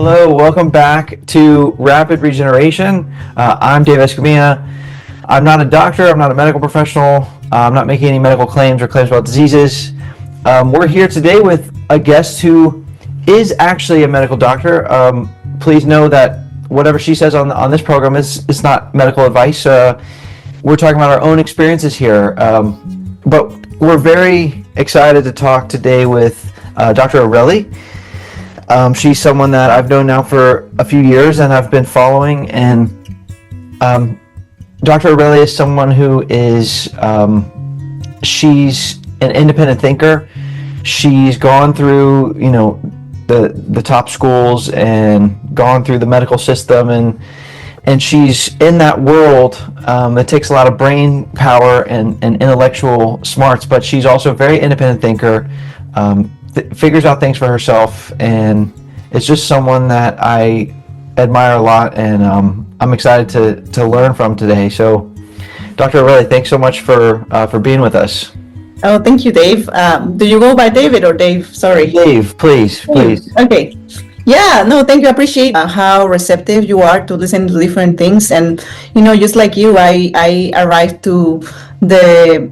Hello, welcome back to Rapid Regeneration. I'm Dave Escamilla. I'm not a doctor, I'm not a medical professional, I'm not making any medical claims or claims about diseases. We're here today with a guest who is actually a medical doctor. Please know that whatever she says on this program is not medical advice. We're talking about our own experiences here. But we're very excited to talk today with Dr. Aureli. She's someone that I've known now for a few years and I've been following, and Dr. Aureli is someone who is, she's an independent thinker. She's gone through, the top schools and gone through the medical system, and she's in that world that takes a lot of brain power and intellectual smarts, but she's also a very independent thinker. Figures out things for herself, and it's just someone that I admire a lot, and I'm excited to learn from today. So, Dr. Aureli, thanks so much for being with us. Oh, thank you, Dave. Do you go by David or Dave? Sorry. Dave, please. Okay. Yeah, no, thank you. I appreciate how receptive you are to listen to different things. And, just like you, I arrived to the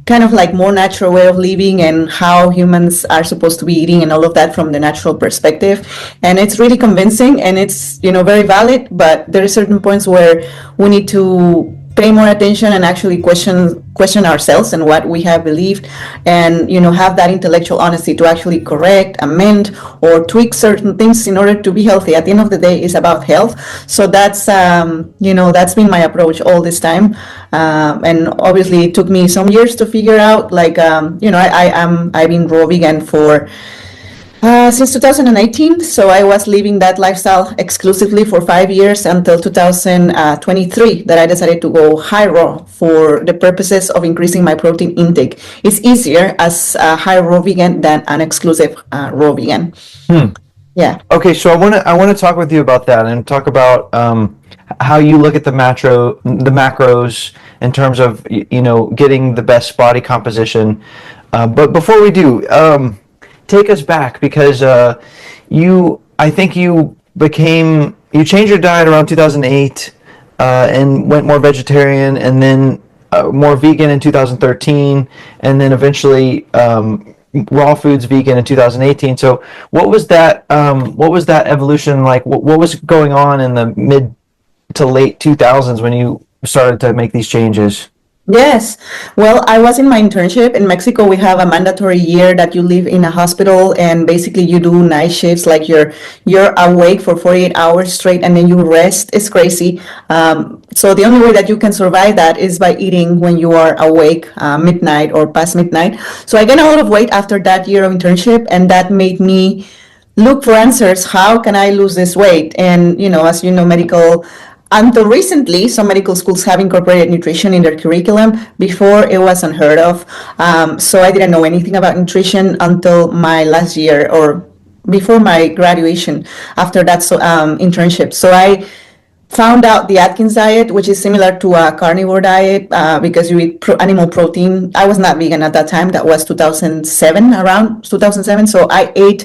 kind of like more natural way of living and how humans are supposed to be eating and all of that from the natural perspective. And it's really convincing, and it's, very valid, but there are certain points where we need to pay more attention and actually question ourselves and what we have believed, and have that intellectual honesty to actually correct, amend, or tweak certain things in order to be healthy. At the end of the day, it's about health. So that's that's been my approach all this time, and obviously it took me some years to figure out, I've been raw vegan for since 2018, so I was living that lifestyle exclusively for 5 years until 2023 that I decided to go high raw for the purposes of increasing my protein intake. It's easier as a high raw vegan than an exclusive raw vegan. Yeah. Okay, so I want to talk with you about that and talk about how you look at the macros in terms of getting the best body composition. But before we do, take us back, because I think you changed your diet around 2008 and went more vegetarian, and then more vegan in 2013, and then eventually raw foods vegan in 2018. So what was that evolution like? What was going on in the mid to late 2000s when you started to make these changes? Yes. Well, I was in my internship in Mexico. We have a mandatory year that you live in a hospital, and basically you do night shifts, like you're awake for 48 hours straight and then you rest. It's crazy. So the only way that you can survive that is by eating when you are awake, midnight or past midnight. So I gained a lot of weight after that year of internship, and that made me look for answers. How can I lose this weight? And, as you know, until recently, some medical schools have incorporated nutrition in their curriculum. Before, it was unheard of. So I didn't know anything about nutrition until my last year, or before my graduation, after that internship. So I found out the Atkins diet, which is similar to a carnivore diet, because you eat animal protein. I was not vegan at that time. That was around 2007. So I ate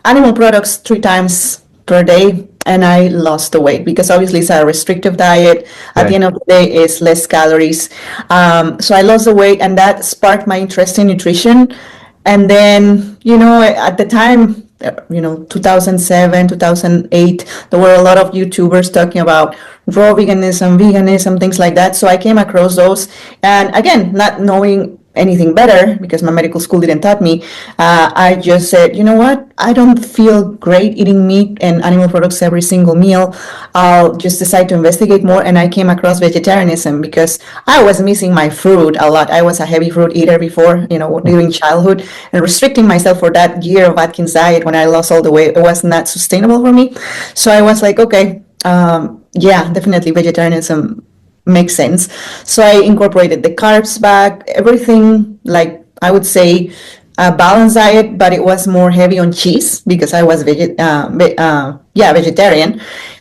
animal products 3 times per day, and I lost the weight, because obviously it's a restrictive diet. At the end of the day, it's less calories. So I lost the weight, and that sparked my interest in nutrition. And then, at the time, 2007, 2008, there were a lot of YouTubers talking about raw veganism, things like that. So I came across those, and again, not knowing anything better, because my medical school didn't taught me, I just said, you know what, I don't feel great eating meat and animal products every single meal. I'll just decide to investigate more. And I came across vegetarianism because I was missing my fruit a lot. I was a heavy fruit eater before, during childhood, and restricting myself for that year of Atkins diet when I lost all the weight, it was not sustainable for me. So I was like, okay, yeah, definitely vegetarianism makes sense. So I incorporated the carbs back, everything, like I would say a balanced diet, but it was more heavy on cheese because I was vegetarian,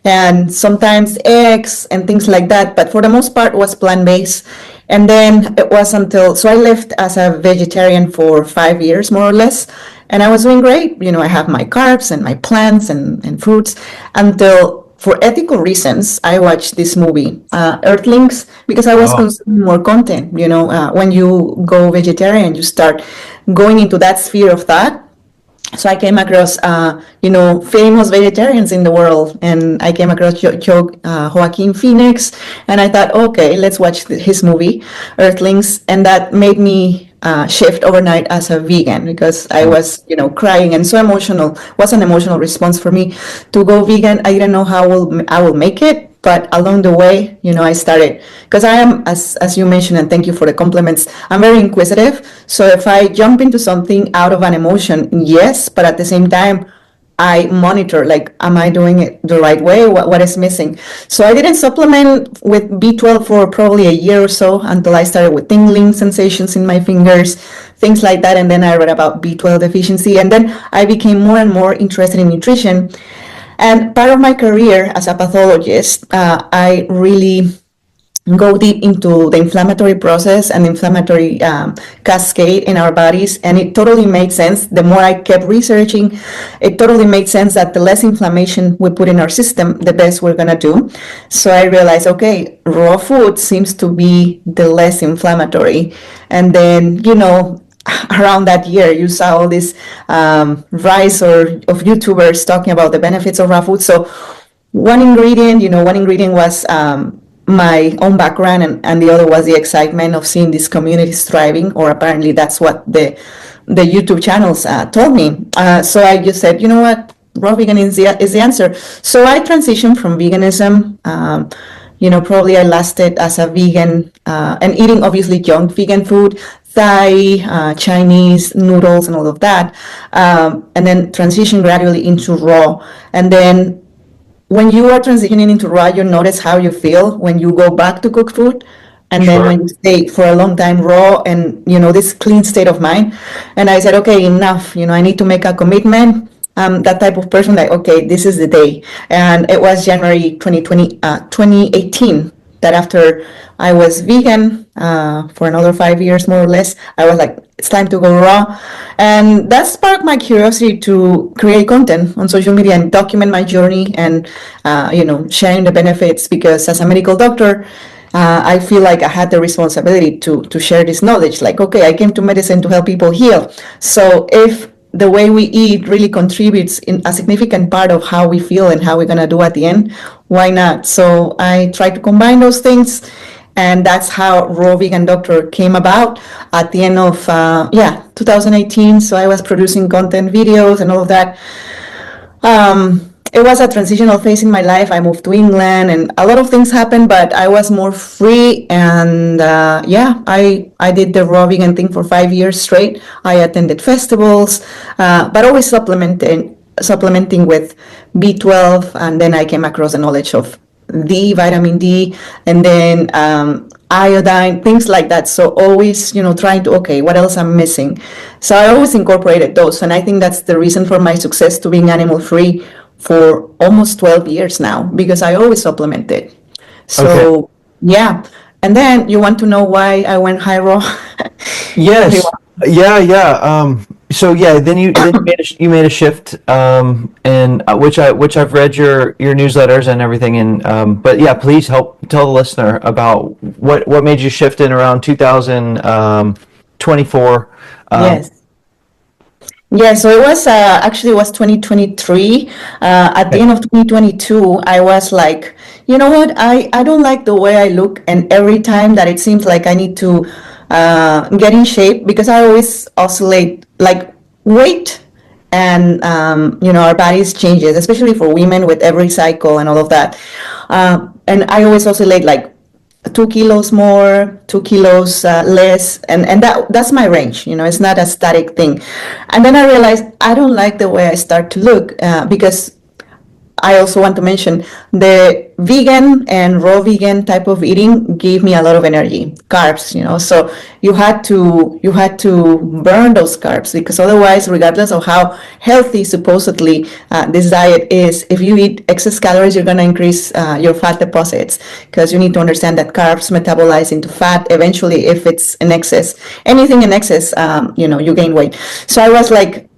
and sometimes eggs and things like that. But for the most part, it was plant-based. And then it was so I lived as a vegetarian for 5 years, more or less. And I was doing great. I have my carbs and my plants and fruits until, for ethical reasons, I watched this movie, Earthlings, because I was Oh, consuming more content. When you go vegetarian, you start going into that sphere of thought. So I came across, famous vegetarians in the world, and I came across Joaquin Phoenix, and I thought, okay, let's watch his movie, Earthlings, and that made me shift overnight as a vegan because I mm, was, crying and so emotional. Was an emotional response for me to go vegan. I didn't know how I will make it. But along the way, I started because I am, as you mentioned, and thank you for the compliments. I'm very inquisitive. So if I jump into something out of an emotion, yes, but at the same time, I monitor, like, am I doing it the right way? What is missing? So I didn't supplement with B12 for probably a year or so until I started with tingling sensations in my fingers, things like that. And then I read about B12 deficiency. And then I became more and more interested in nutrition. And part of my career as a pathologist, I really go deep into the inflammatory process and inflammatory cascade in our bodies. And it totally made sense. The more I kept researching, it totally made sense that the less inflammation we put in our system, the best we're going to do. So I realized, okay, raw food seems to be the less inflammatory. And then, around that year, you saw all this rise of YouTubers talking about the benefits of raw food. So one ingredient was my own background, and the other was the excitement of seeing these communities thriving, or apparently that's what the YouTube channels told me. So I just said, you know what, raw vegan is the answer. So I transitioned from veganism. Probably I lasted as a vegan and eating obviously junk vegan food, Thai, Chinese noodles, and all of that, and then transition gradually into raw. And then when you are transitioning into raw, you notice how you feel when you go back to cook food. And then when sure. you stay for a long time raw and, this clean state of mind. And I said, okay, enough, I need to make a commitment. That type of person like, okay, this is the day. And it was January 2018 that after I was vegan for another 5 years, more or less, I was like, it's time to go raw. And that sparked my curiosity to create content on social media and document my journey and, sharing the benefits, because as a medical doctor, I feel like I had the responsibility to share this knowledge. Like, okay, I came to medicine to help people heal. So if the way we eat really contributes in a significant part of how we feel and how we're going to do at the end, why not? So I try to combine those things. And that's how Raw Vegan Doctor came about at the end of 2018. So I was producing content videos and all of that. It was a transitional phase in my life. I moved to England and a lot of things happened, but I was more free. And I did the raw vegan thing for 5 years straight. I attended festivals, but always supplementing with B12. And then I came across the knowledge of vitamin D, and then iodine, things like that. So always, trying to, okay, what else I'm missing? So I always incorporated those. And I think that's the reason for my success to being animal free for almost 12 years now, because I always supplemented. Okay. So, yeah. And then you want to know why I went high raw? Tell me Yes. why. Yeah, yeah. So yeah, then you made a shift, and which I've read your newsletters and everything, and but yeah, please help tell the listener about what made you shift in around 2024. Yes. Yeah, so it was actually it was 2023. At the Okay. end of 2022, I was like, you know what? I don't like the way I look, and every time that it seems like I need to get in shape, because I always oscillate like weight and our bodies changes, especially for women with every cycle and all of that. And I always oscillate like 2 kilos more, 2 kilos less, and that's my range. It's not a static thing. And then I realized I don't like the way I start to look, because I also want to mention the vegan and raw vegan type of eating gave me a lot of energy, carbs, so you had to burn those carbs, because otherwise, regardless of how healthy supposedly this diet is, if you eat excess calories, you're going to increase your fat deposits, because you need to understand that carbs metabolize into fat eventually if it's in excess. Anything in excess, you gain weight. So I was like,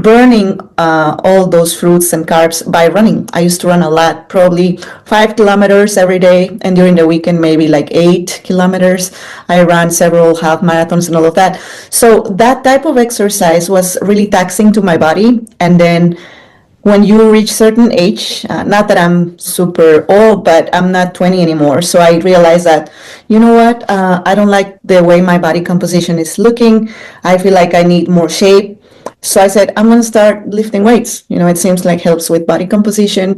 burning all those fruits and carbs by running. I used to run a lot, probably 5 kilometers every day, and during the weekend, maybe like 8 kilometers. I ran several half marathons and all of that. So that type of exercise was really taxing to my body. And then when you reach certain age, not that I'm super old, but I'm not 20 anymore. So I realized that, you know what, I don't like the way my body composition is looking. I feel like I need more shape. So I said, I'm going to start lifting weights. It seems like helps with body composition.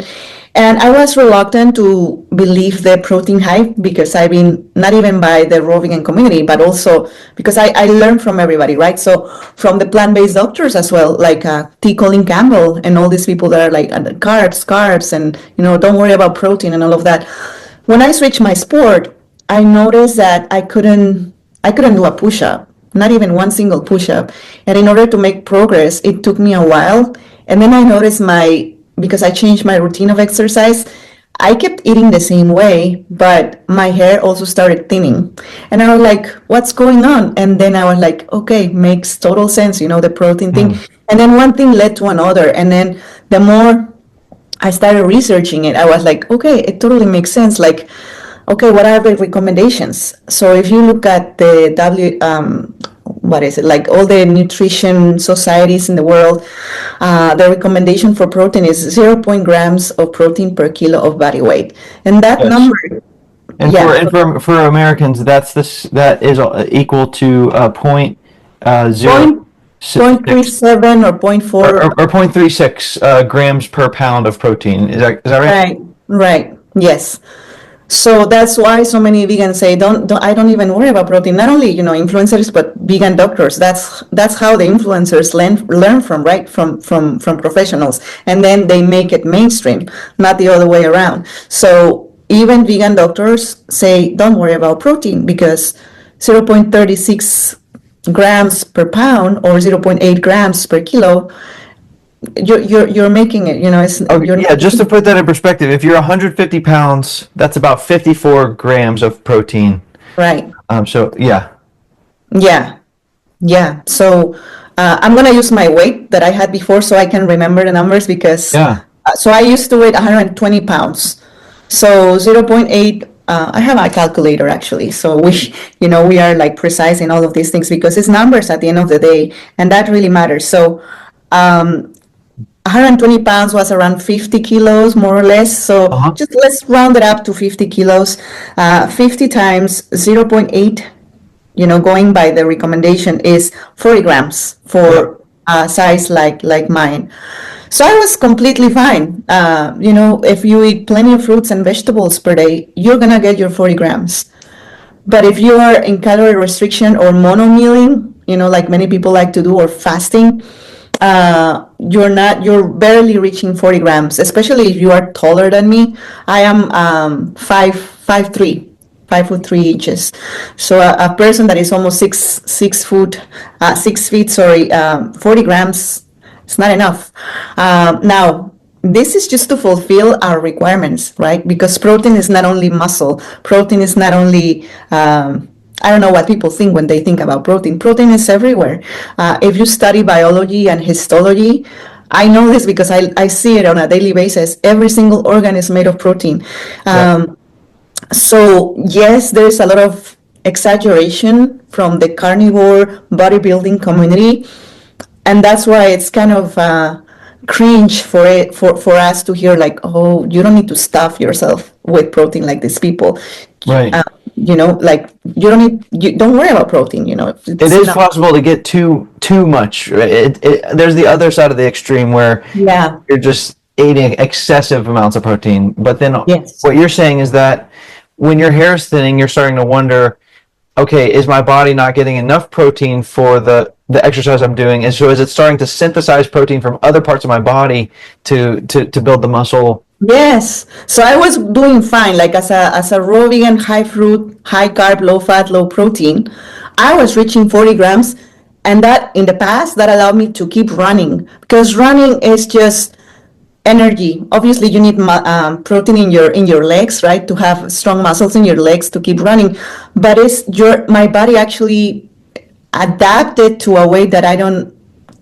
And I was reluctant to believe the protein hype because I've been not even by the raw vegan community, but also because I learned from everybody, right? So from the plant-based doctors as well, like T. Colin Campbell and all these people that are like carbs, and don't worry about protein and all of that. When I switched my sport, I noticed that I couldn't do a push-up, not even one single push-up. And in order to make progress, it took me a while. And then I noticed because I changed my routine of exercise, I kept eating the same way, but my hair also started thinning. And I was like, what's going on? And then I was like, okay, makes total sense, the protein thing. And then one thing led to another. And then the more I started researching it, I was like, okay, it totally makes sense. Like, okay, what are the recommendations? So if you look at the like all the nutrition societies in the world, the recommendation for protein is 0.grams of protein per kilo of body weight. And that Yes. number, And yeah, for Americans, that is equal to zero point, 0.37 or 0.4. or 0.36 grams per pound of protein. Is that right? Right, right, yes. So that's why so many vegans say, don't I don't even worry about protein. Not only, influencers, but vegan doctors. That's how the influencers learn from, right? From professionals. And then they make it mainstream, not the other way around. So even vegan doctors say, don't worry about protein because 0.36 grams per pound or 0.8 grams per kilo, you're making it, it's Oh, you're yeah, not. just to put that in perspective, if you're 150 pounds, that's about 54 grams of protein. Right. So yeah. Yeah. Yeah. So I'm gonna use my weight that I had before so I can remember the numbers because Yeah. so I used to weigh 120 pounds. So 0.8. I have a calculator actually, so we are like precise in all of these things because it's numbers at the end of the day, and that really matters. So 120 pounds was around 50 kilos, more or less. So Uh-huh. just let's round it up to 50 kilos. 50 times 0.8, going by the recommendation is 40 grams Yeah. for a size like mine. So I was completely fine. If you eat plenty of fruits and vegetables per day, you're gonna get your 40 grams. But if you are in calorie restriction or mono mealing, like many people like to do, or fasting, you're barely reaching 40 grams, especially if you are taller than me. I am 5'3", 5'3" inches. So a person that is almost 6 feet, sorry, 40 grams, it's not enough. Now, this is just to fulfill our requirements, right? Because protein is not only muscle. Protein is not only, I don't know what people think when they think about protein. Protein is everywhere. If you study biology and histology, I know this because I see it on a daily basis. Every single organ is made of protein. Yeah. So yes, there's a lot of exaggeration from the carnivore bodybuilding community, and that's why it's kind of cringe for us to hear like, oh, you don't need to stuff yourself with protein like these people. Right. Like you don't worry about protein. It It's is not. possible to get too much. Right? There's the other side of the extreme where Yeah. you're just eating excessive amounts of protein. But then Yes. what you're saying is that when your hair is thinning, you're starting to wonder, okay, is my body not getting enough protein for the exercise I'm doing? And so is it starting to synthesize protein from other parts of my body to build the muscle? Yes. So I was doing fine, like as a raw vegan, high fruit, high carb, low fat, low protein. I was reaching 40 grams, and that in the past that allowed me to keep running because running is just energy. Obviously, you need protein in your legs, right, to have strong muscles in your legs to keep running. But it's my body actually adapted to a way that I don't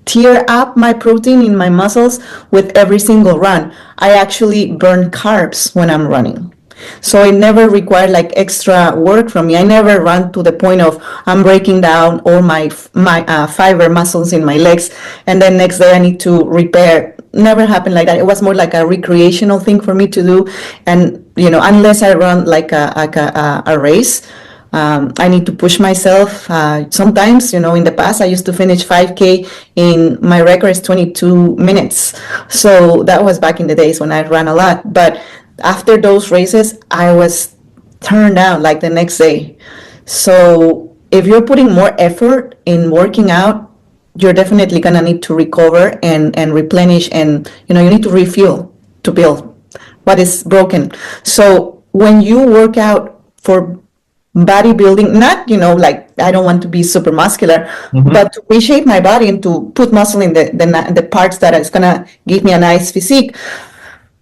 tear up my protein in my muscles with every single run. I actually burn carbs when I'm running. So it never required like extra work from me. I never run to the point of I'm breaking down all my fiber muscles in my legs, and then next day I need to repair. Never happened like that. It was more like a recreational thing for me to do, and unless I run like a race. I need to push myself. Sometimes, in the past, I used to finish 5K in my record is 22 minutes. So that was back in the days when I ran a lot. But after those races, I was turned out like the next day. So if you're putting more effort in working out, you're definitely gonna need to recover and replenish, and you need to refuel to build what is broken. So when you work out for bodybuilding, not like I don't want to be super muscular, but to reshape my body and to put muscle in the parts that is gonna give me a nice physique.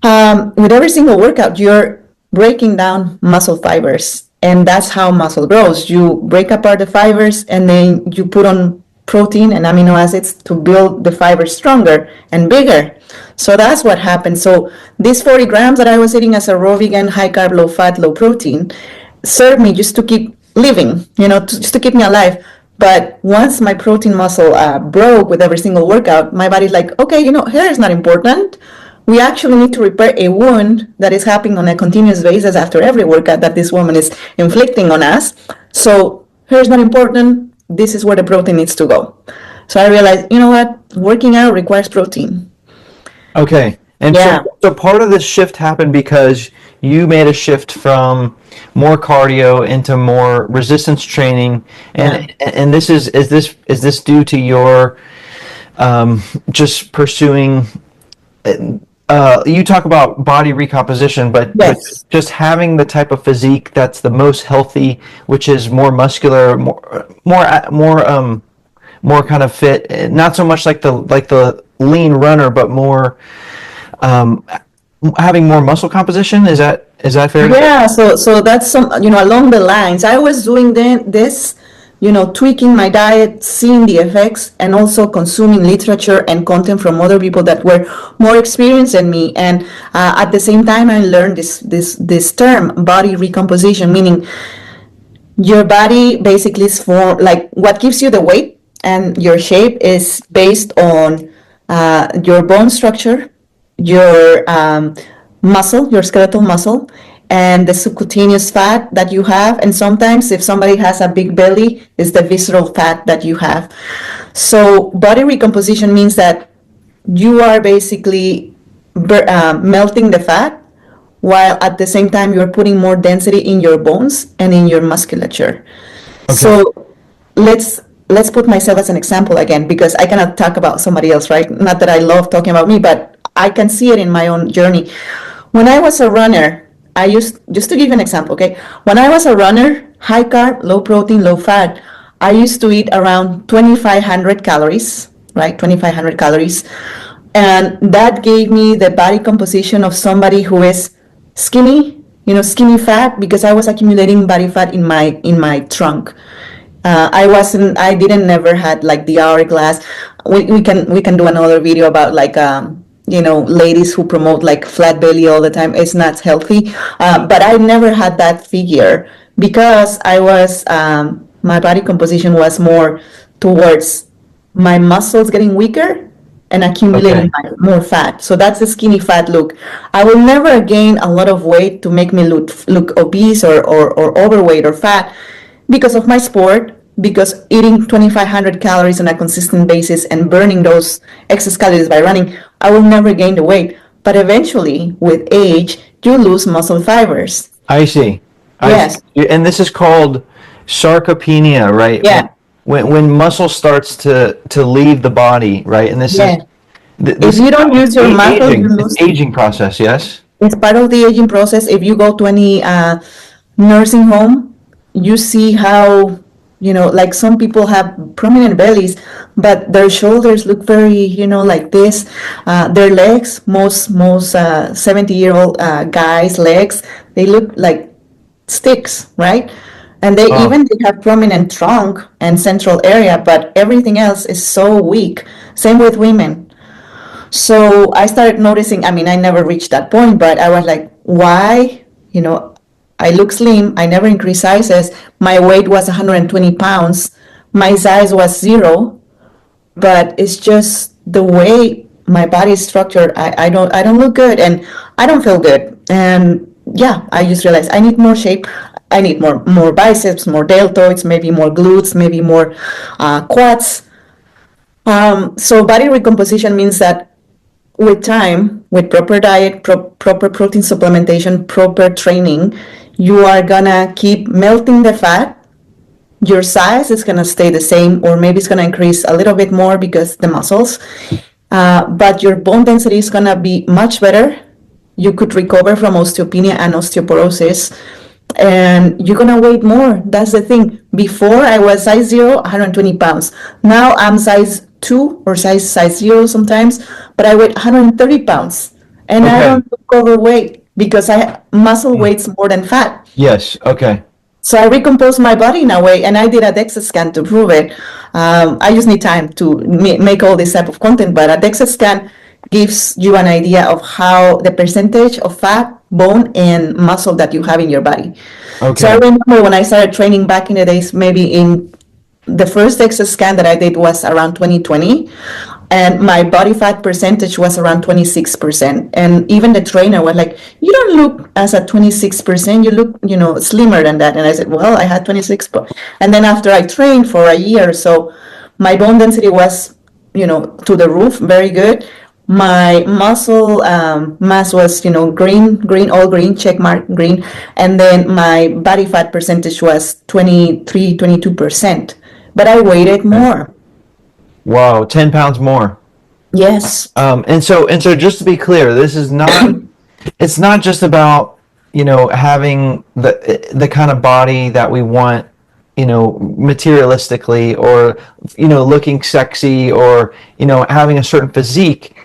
With every single workout, you're breaking down muscle fibers, and that's how muscle grows. You break apart the fibers, and then you put on protein and amino acids to build the fibers stronger and bigger. So that's what happened. So these 40 grams that I was eating as a raw vegan, high carb, low fat, low protein served me just to keep living, just to keep me alive. But once my protein muscle broke with every single workout, my body's like, okay, hair is not important. We actually need to repair a wound that is happening on a continuous basis after every workout that this woman is inflicting on us. So hair is not important. This is where the protein needs to go. So I realized, you know what? Working out requires protein. Okay. And Yeah. so part of this shift happened because you made a shift from more cardio into more resistance training, and this is this due to your just pursuing you talk about body recomposition, but Yes. just having the type of physique that's the most healthy, which is more muscular, more kind of fit, not so much like the lean runner, but more having more muscle composition. Is that fair to say? Yeah, so that's some, along the lines. I was doing this, tweaking my diet, seeing the effects, and also consuming literature and content from other people that were more experienced than me. And at the same time, I learned this term, body recomposition, meaning your body basically is for like what gives you the weight and your shape is based on your bone structure, your muscle, your skeletal muscle, and the subcutaneous fat that you have. And sometimes, if somebody has a big belly, it's the visceral fat that you have. So, body recomposition means that you are basically melting the fat while at the same time you're putting more density in your bones and in your musculature. So let's put myself as an example again, because I cannot talk about somebody else, right? Not that I love talking about me, but I can see it in my own journey. When I was a runner, I used, just to give you an example, okay? When I was a runner, high carb, low protein, low fat, I used to eat around 2,500 calories, right? 2,500 calories. And that gave me the body composition of somebody who is skinny, skinny fat, because I was accumulating body fat in my trunk. I didn't never had like the hourglass. We can do another video about like ladies who promote like flat belly all the time. It's not healthy. But I never had that figure because I was my body composition was more towards my muscles getting weaker and accumulating more fat. So that's the skinny fat look. I will never gain a lot of weight to make me look obese or overweight or fat because of my sport, because eating 2,500 calories on a consistent basis and burning those excess calories by running, I will never gain the weight. But eventually, with age, you lose muscle fibers. I see. Yes. And this is called sarcopenia, right? Yeah. When muscle starts to leave the body, right? And this Yeah. is If you don't use your muscle, you lose. it's aging process, yes? It's part of the aging process. If you go to any nursing home, you see how, like some people have prominent bellies, but their shoulders look very, like this. Their legs, most 70-year-old guys' legs, they look like sticks, right? And they Oh, even they have prominent trunk and central area, but everything else is so weak. Same with women. So I started noticing, I mean, I never reached that point, but I was like, why? You know, I look slim, I never increased sizes. My weight was 120 pounds. My size was zero, but it's just the way my body is structured. I don't look good and I don't feel good. And yeah, I just realized I need more shape. I need more biceps, more deltoids, maybe more glutes, maybe more quads. So body recomposition means that with time, with proper diet, proper protein supplementation, proper training, you are gonna keep melting the fat. Your size is gonna stay the same, or maybe it's gonna increase a little bit more because the muscles. But your bone density is gonna be much better. You could recover from osteopenia and osteoporosis, and you're gonna weight more. That's the thing. Before I was size zero, 120 pounds. Now I'm size two or size zero sometimes, but I weigh 130 pounds, and I okay. don't look overweight because I muscle weights more than fat. Yes. Okay. So I recomposed my body in a way, and I did a DEXA scan to prove it. I just need time to make all this type of content, but a DEXA scan gives you an idea of how the percentage of fat, bone, and muscle that you have in your body. So I Okay. remember when I started training back in the days, maybe in the first DEXA scan that I did was around 2020, and my body fat percentage was around 26%. And even the trainer was like, "You don't look as a 26%. You look, slimmer than that." And I said, "Well, I had 26." And then after I trained for a year or so, my bone density was, to the roof, very good. My muscle mass was, green, all green, check mark green. And then my body fat percentage was 23, 22%. But I weighed Okay. more. Wow. 10 pounds more. Yes. And so just to be clear, this is not. It's not just about having the kind of body that we want, materialistically, or looking sexy, or having a certain physique.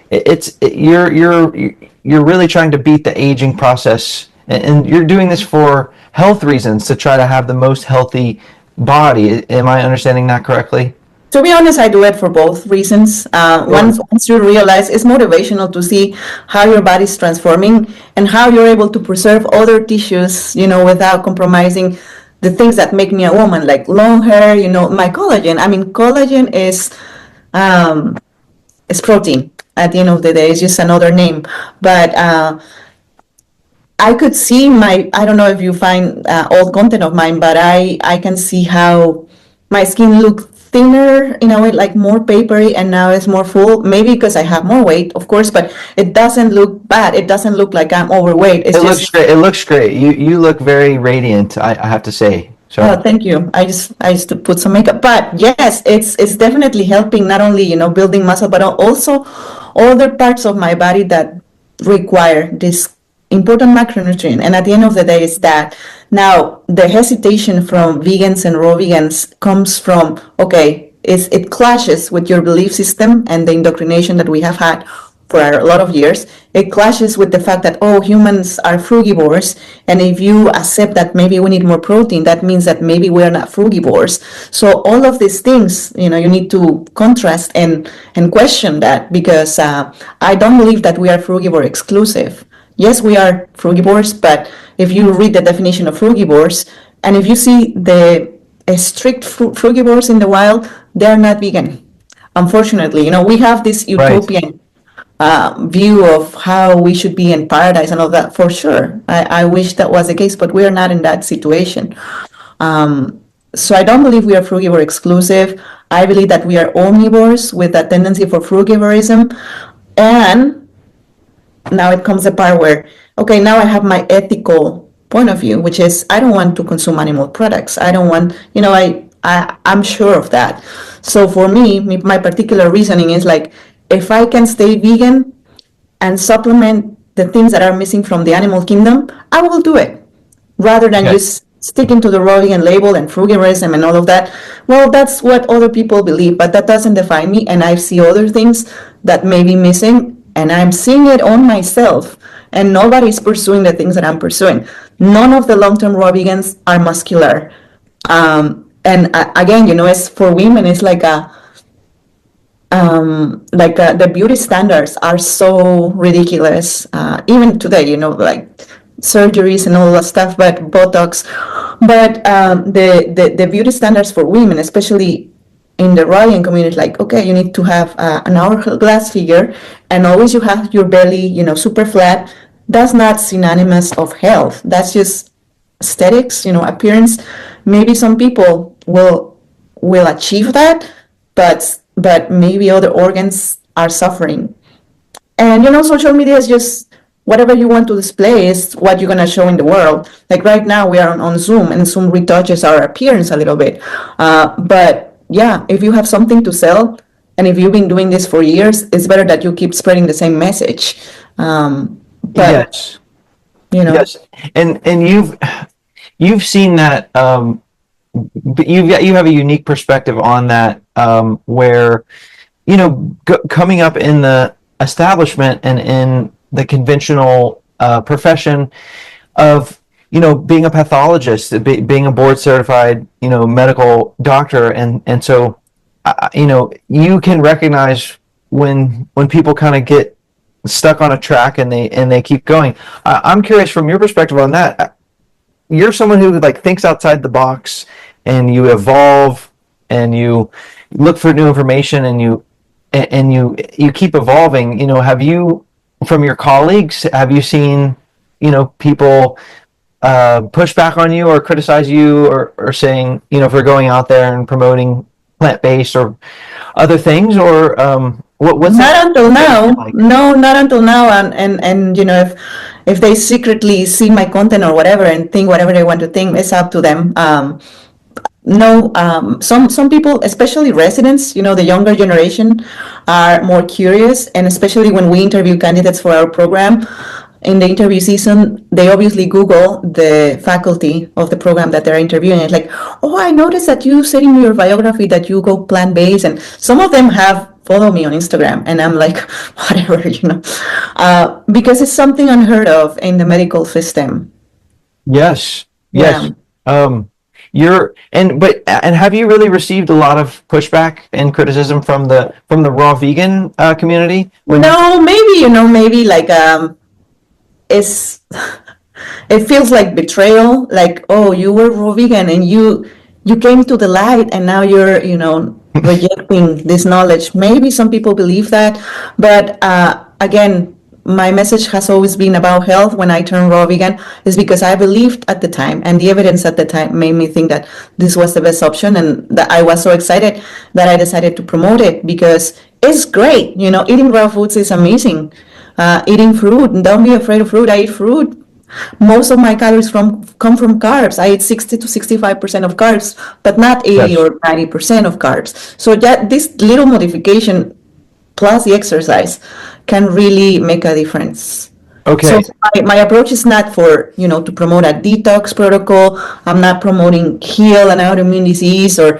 You're really trying to beat the aging process, and you're doing this for health reasons to try to have the most healthy body. Am I understanding that correctly? To be honest, I do it for both reasons. Sure. Once you realize it's motivational to see how your body's transforming and how you're able to preserve other tissues, without compromising the things that make me a woman, like long hair, my collagen. I mean, collagen um, is protein. At the end of the day, it's just another name. But I could see I don't know if you find old content of mine, but I can see how my skin looked thinner in a way, like more papery, and now it's more full. Maybe because I have more weight, of course, but it doesn't look bad. It doesn't look like I'm overweight. It's It looks just, great. It looks great. You look very radiant. I have to say. oh, So thank you. I used to put some makeup, but yes, it's definitely helping, not only, building muscle, but also other parts of my body that require this important macronutrient. And at the end of the day, it's that. Now, the hesitation from vegans and raw vegans comes from, okay, it clashes with your belief system and the indoctrination that we have had for a lot of years. It clashes with the fact that, oh, humans are frugivores, and if you accept that maybe we need more protein, that means that maybe we're not frugivores. So all of these things, you need to contrast and question that, because I don't believe that we are frugivore exclusive. Yes, we are frugivores, but if you read the definition of frugivores, and if you see the strict frugivores in the wild, they are not vegan. Unfortunately, we have this right. utopian view of how we should be in paradise and all that, for sure. I wish that was the case, but we are not in that situation. So I don't believe we are frugivore exclusive. I believe that we are omnivores with a tendency for frugivorism. And now it comes the part where, okay, now I have my ethical point of view, which is I don't want to consume animal products. I don't want, I'm sure of that. So for me, my particular reasoning is like, if I can stay vegan and supplement the things that are missing from the animal kingdom, I will do it, rather than Okay. just sticking to the raw vegan label and frugivorism and all of that. Well, that's what other people believe, but that doesn't define me. And I see other things that may be missing, and I'm seeing it on myself. And nobody's pursuing the things that I'm pursuing. None of the long-term raw vegans are muscular. And again, it's for women, it's the beauty standards are so ridiculous, even today, like surgeries and all that stuff, but Botox. But the beauty standards for women, especially in the Ryan community, like, okay, you need to have an hourglass figure, and always you have your belly, super flat. That's not synonymous of health. That's just aesthetics, appearance. Maybe some people will achieve that, but maybe other organs are suffering. And social media is just whatever you want to display is what you're gonna show in the world. Like right now, we are on Zoom, and Zoom retouches our appearance a little bit. But yeah, if you have something to sell, and if you've been doing this for years, it's better that you keep spreading the same message. But Yes. you know, Yes. And you've seen that, but you have a unique perspective on that, where coming up in the establishment and in the conventional profession of being a pathologist, being a board certified medical doctor, and so you can recognize when people kind of get stuck on a track and they keep going. I'm curious from your perspective on that. You're someone who like thinks outside the box and you evolve and you look for new information and you keep evolving. Have you, from your colleagues, have you seen people push back on you or criticize you, or saying for going out there and promoting plant-based or other things, or what's not that until now. like? No, not until now. And if they secretly see my content or whatever and think whatever they want to think, it's up to them. No, some people, especially residents, the younger generation, are more curious, and especially when we interview candidates for our program, in the interview season, they obviously Google the faculty of the program that they're interviewing. It's like, oh, I noticed that you said in your biography that you go plant-based, and some of them have followed me on Instagram, and I'm like, whatever, because it's something unheard of in the medical system. Yes, Yeah. yes. And have you really received a lot of pushback and criticism from the raw vegan community when you? No, maybe, maybe like it's it feels like betrayal, like, oh, you were raw vegan and you came to the light, and now you're rejecting this knowledge. Maybe some people believe that, but again, my message has always been about health. When I turned raw vegan, is because I believed at the time, and the evidence at the time made me think that this was the best option, and that I was so excited that I decided to promote it, because it's great. Eating raw foods is amazing. Eating fruit, and don't be afraid of fruit. I eat fruit. Most of my calories come from carbs. I eat 60 to 65% of carbs, but not 80 Yes. or 90% of carbs. So that this little modification plus the exercise can really make a difference. So Okay. my approach is not for, to promote a detox protocol. I'm not promoting heal an autoimmune disease, or,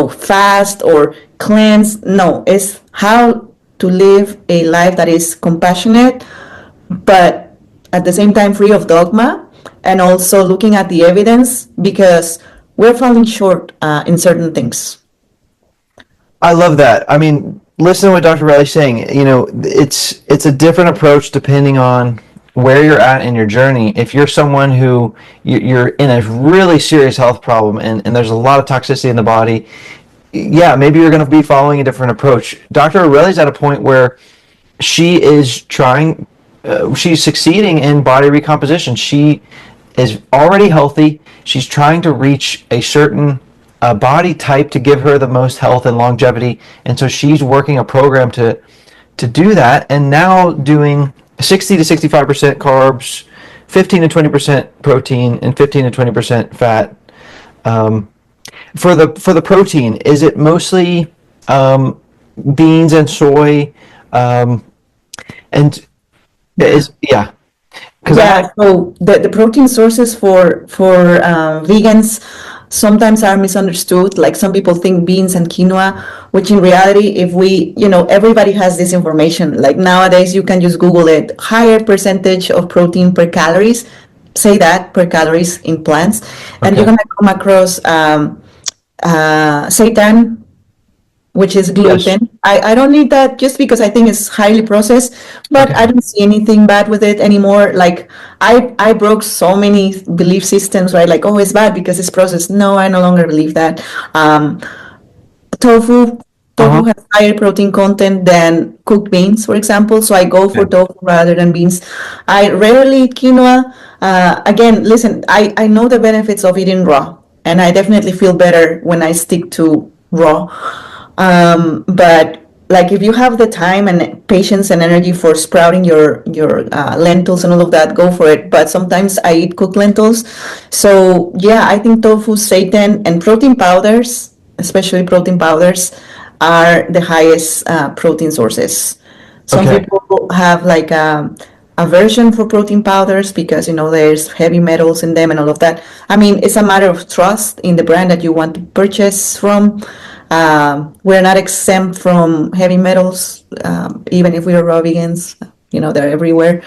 fast or cleanse. No, it's how to live a life that is compassionate, but at the same time free of dogma, and also looking at the evidence, because we're falling short in certain things. I love that. I mean, listen to what Dr. Riley's saying. It's a different approach depending on where you're at in your journey. If you're someone who you're in a really serious health problem and there's a lot of toxicity in the body, yeah, maybe you're going to be following a different approach. Dr. Riley's at a point where she is trying, she's succeeding in body recomposition. She is already healthy. She's trying to reach a certain body type to give her the most health and longevity, and so she's working a program to do that, and now doing 60 to 65% carbs, 15 to 20% protein, and 15 to 20% fat. For the protein, is it mostly beans and soy? And is yeah, because Yeah, so the protein sources for vegans sometimes are misunderstood. Like, some people think beans and quinoa, which in reality, if we, everybody has this information. Like nowadays, you can just Google it. Higher percentage of protein per calories say that per calories in plants, and you're Okay. gonna come across seitan, which is Yes. gluten. I don't need that just because I think it's highly processed, but I Okay. don't see anything bad with it anymore. Like I broke so many belief systems, right? Like, oh, it's bad because it's processed. No, I no longer believe that. Tofu, Uh-huh. tofu has higher protein content than cooked beans, for example. So I go for Okay. tofu rather than beans. I rarely eat quinoa. Again, listen, I know the benefits of eating raw, and I definitely feel better when I stick to raw. But like if you have the time and patience and energy for sprouting your lentils and all of that, go for it. But sometimes I eat cooked lentils, so yeah, I think tofu, seitan, and protein powders, especially protein powders, are the highest protein sources. Some Okay. people have like a version for protein powders because there's heavy metals in them and all of that. I mean, it's a matter of trust in the brand that you want to purchase from. We're not exempt from heavy metals, even if we are raw vegans. They're everywhere.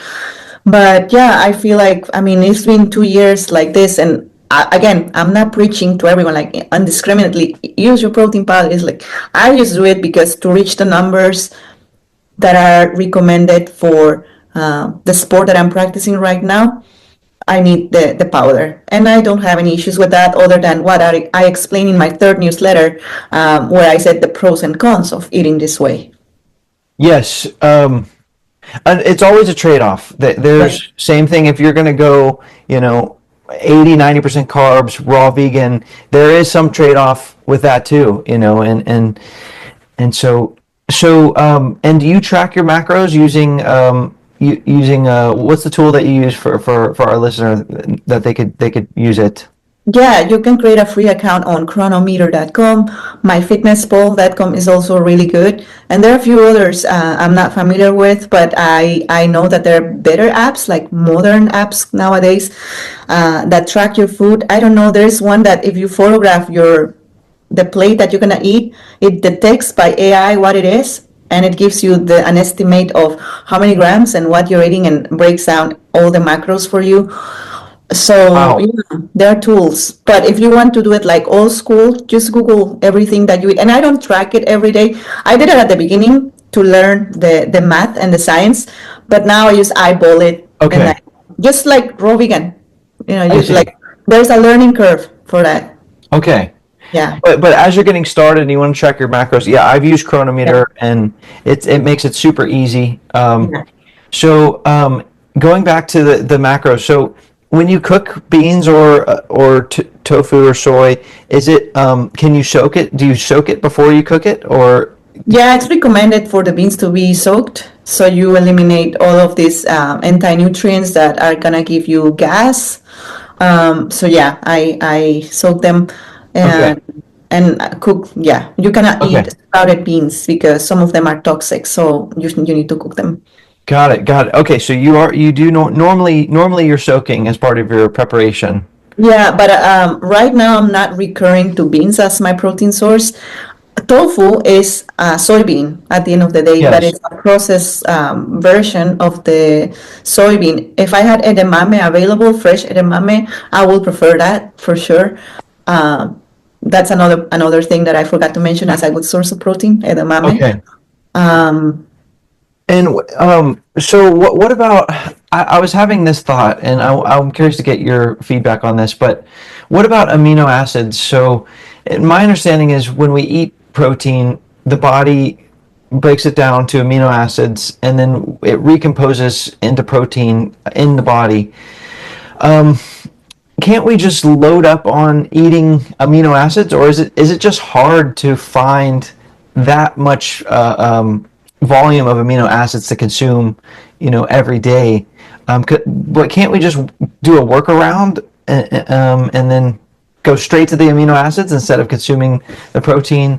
But yeah, I feel like, I mean, it's been 2 years like this, and again, I'm not preaching to everyone like indiscriminately use your protein powder. It's like I just do it because to reach the numbers that are recommended for the sport that I'm practicing right now, I need the powder. And I don't have any issues with that other than what I explained in my third newsletter, where I said the pros and cons of eating this way. Yes. And it's always a trade-off. Right. There's same thing if you're going to go, 80-90% carbs, raw vegan, there is some trade-off with that too, and do you track your macros using using what's the tool that you use for our listener that they could use it? Yeah, you can create a free account on chronometer.com. MyFitnessPal.com is also really good. And there are a few others I'm not familiar with, but I know that there are better apps, like modern apps nowadays, that track your food. I don't know, there's one that if you photograph the plate that you're gonna eat, it detects by AI what it is, and it gives you an estimate of how many grams and what you're eating and breaks down all the macros for you. So Wow. yeah, there are tools, but if you want to do it like old school, just Google everything that you eat. And I don't track it every day. I did it at the beginning to learn the math and the science, but now I just eyeball it, and Okay. just like raw vegan, I you see. like there's a learning curve for that. Okay. Yeah. But as you're getting started and you want to track your macros, yeah, I've used Yeah. Chronometer and it makes it super easy. Yeah. So going back to the macros, so when you cook beans or tofu or soy, is it can you soak it? Do you soak it before you cook it, or Yeah, it's recommended for the beans to be soaked, so you eliminate all of these anti-nutrients that are gonna give you gas. So yeah, I soak them okay, and cook. Yeah, you cannot okay, eat sprouted beans because some of them are toxic, so you need to cook them. got it. Okay, so you do normally you're soaking as part of your preparation. Yeah, but right now I'm not recurring to beans as my protein source. Tofu is a soybean at the end of the day, but Yes. it's a processed version of the soybean. If I had edamame available, fresh edamame, I would prefer that for sure. Um, that's another thing that I forgot to mention as a good source of protein, edamame. Okay. Um, And so what about I was having this thought and I'm curious to get your feedback on this, but what about amino acids? So my understanding is when we eat protein, the body breaks it down to amino acids and then it recomposes into protein in the body. Can't we just load up on eating amino acids, or is it just hard to find that much volume of amino acids to consume, every day? But can't we just do a workaround and then go straight to the amino acids instead of consuming the protein?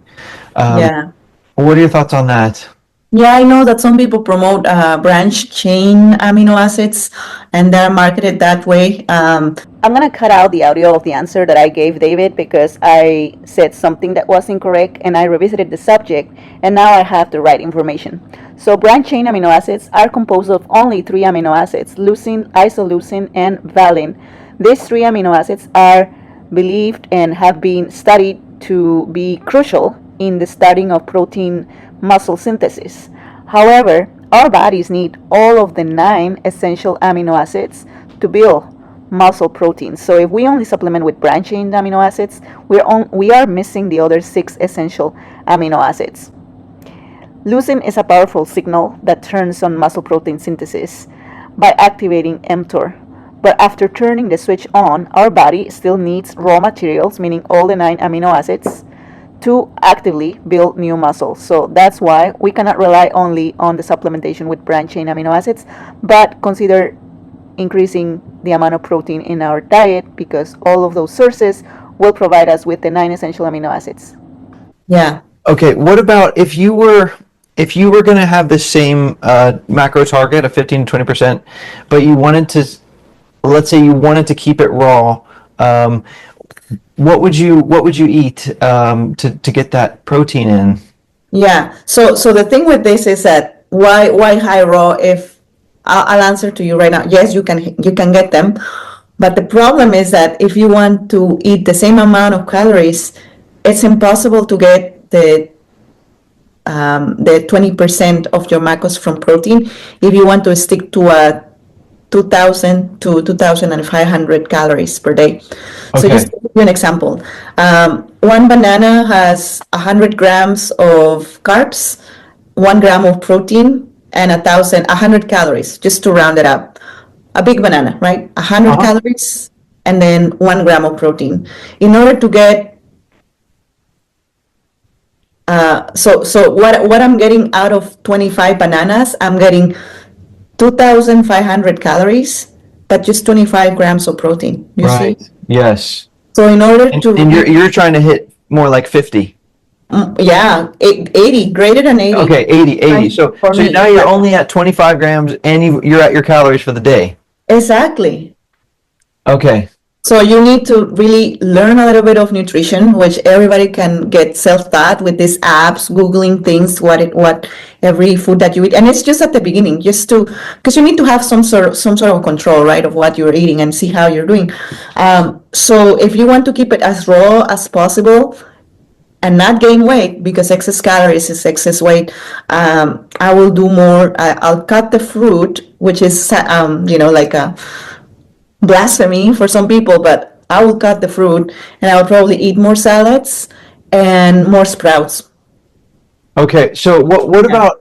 Um, yeah. what are your thoughts on that? Yeah, I know that some people promote branch chain amino acids and they're marketed that way. I'm going to cut out the audio of the answer that I gave David because I said something that was incorrect and I revisited the subject and now I have the right information. So, branch chain amino acids are composed of only three amino acids: leucine, isoleucine, and valine. These three amino acids are believed and have been studied to be crucial in the starting of protein muscle synthesis. However, our bodies need all of the nine essential amino acids to build muscle proteins. So if we only supplement with branched-chain amino acids, we are missing the other six essential amino acids. Leucine is a powerful signal that turns on muscle protein synthesis by activating mTOR. But after turning the switch on, our body still needs raw materials, meaning all the nine amino acids, to actively build new muscle. So that's why we cannot rely only on the supplementation with branched chain amino acids, but consider increasing the amount of protein in our diet because all of those sources will provide us with the nine essential amino acids. Yeah. Okay, what about if you were going to have the same macro target of 15 to 20%, but you wanted to, let's say you wanted to keep it raw, what would you eat to get that protein in? Yeah. So the thing with this is that why high raw? If I'll answer to you right now. Yes, you can get them, but the problem is that if you want to eat the same amount of calories, it's impossible to get the 20% of your macros from protein if you want to stick to a 2,000 to 2,500 calories per day. So Okay. just to give you an example, one banana has 100 grams of carbs, 1 gram of protein, and 100 calories, just to round it up. A big banana, right? 100 Uh-huh. calories and then 1 gram of protein. In order to get so what I'm getting out of 25 bananas, I'm getting 2,500 calories, but just 25 grams of protein. You see? Right. Yes. So in order to And you're trying to hit more like 50. yeah, 80, greater than 80. Okay, 80. So For me, now you're only at 25 grams and you're at your calories for the day. exactly. Okay. So you need to really learn a little bit of nutrition, which everybody can get self-taught with these apps, Googling things, what every food that you eat. And it's just at the beginning, just to, because you need to have some sort of control, right, of what you're eating and see how you're doing. So if you want to keep it as raw as possible and not gain weight, because excess calories is excess weight, I will do more. I'll cut the fruit, which is, like a blasphemy for some people, but I will cut the fruit and I will probably eat more salads and more sprouts. Okay. So Yeah.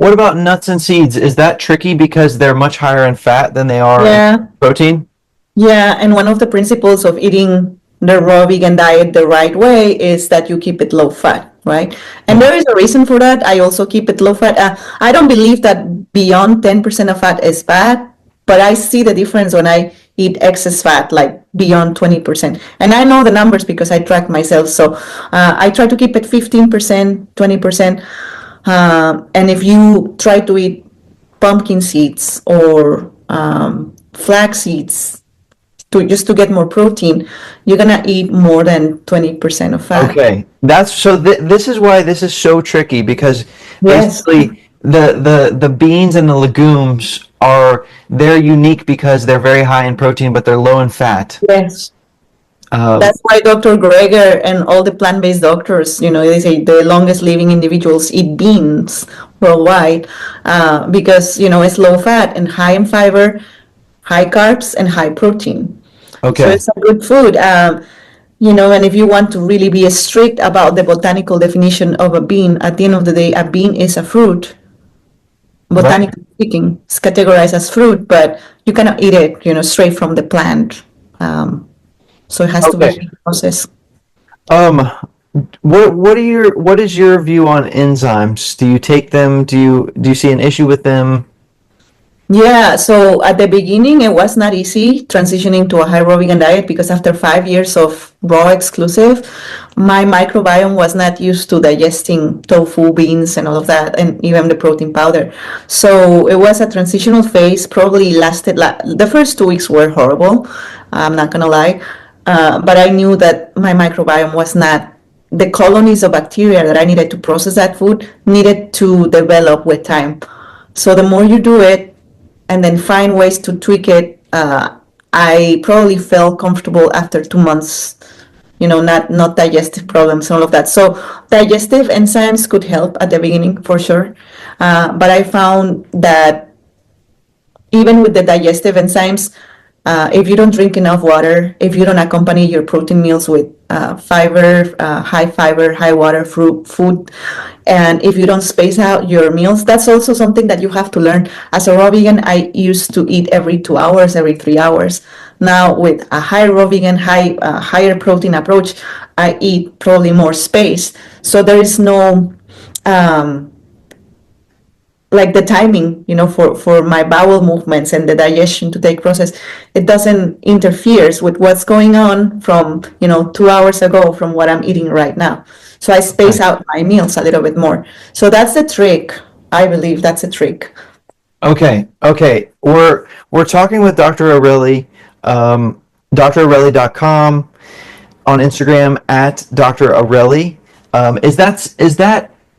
what about nuts and seeds? Is that tricky because they're much higher in fat than they are in Yeah, protein? yeah, and one of the principles of eating the raw vegan diet the right way is that you keep it low fat, right? And Yeah. there is a reason for that. I also keep it low fat. I don't believe that beyond 10% of fat is bad, but I see the difference when I eat excess fat, like beyond 20%. And I know the numbers because I track myself. So I try to keep it 15%, 20%. And if you try to eat pumpkin seeds or flax seeds, to get more protein, you're gonna eat more than 20% of fat. Okay. That's so this is why this is so tricky because Yes, basically the beans and the legumes they're unique because they're very high in protein but they're low in fat. yes. Um, That's why Dr. Greger and all the plant-based doctors, they say the longest living individuals eat beans worldwide because, it's low fat and high in fiber, high carbs, and high protein. So okay. it's a good food. And if you want to really be strict about the botanical definition of a bean, at the end of the day, a bean is a fruit. Right. Botanically speaking, it's categorized as fruit, but you cannot eat it, straight from the plant. So it has to be Okay. processed. Um, what is your view on enzymes? Do you take them? Do you see an issue with them? Yeah, so at the beginning, it was not easy transitioning to a high raw vegan diet because after 5 years of raw exclusive, my microbiome was not used to digesting tofu, beans, and all of that, and even the protein powder. So it was a transitional phase, probably lasted, the first 2 weeks were horrible, I'm not gonna lie. But I knew that my microbiome was not, the colonies of bacteria that I needed to process that food needed to develop with time. So the more you do it, and then find ways to tweak it. I probably felt comfortable after 2 months, not digestive problems and all of that. So digestive enzymes could help at the beginning for sure, but I found that even with the digestive enzymes, if you don't drink enough water, if you don't accompany your protein meals with fiber, high water fruit food, and if you don't space out your meals, that's also something that you have to learn. As a raw vegan, I used to eat every 2 hours, every 3 hours. Now with a high raw vegan, higher protein approach, I eat probably more space. So there is no like the timing, for my bowel movements and the digestion to take process, it doesn't interferes with what's going on from, 2 hours ago from what I'm eating right now. So I space Right. out my meals a little bit more. So that's the trick. I believe that's a trick. Okay, okay. We're talking with Dr. Aureli, draureli.com, on Instagram at Dr. Aureli. Is that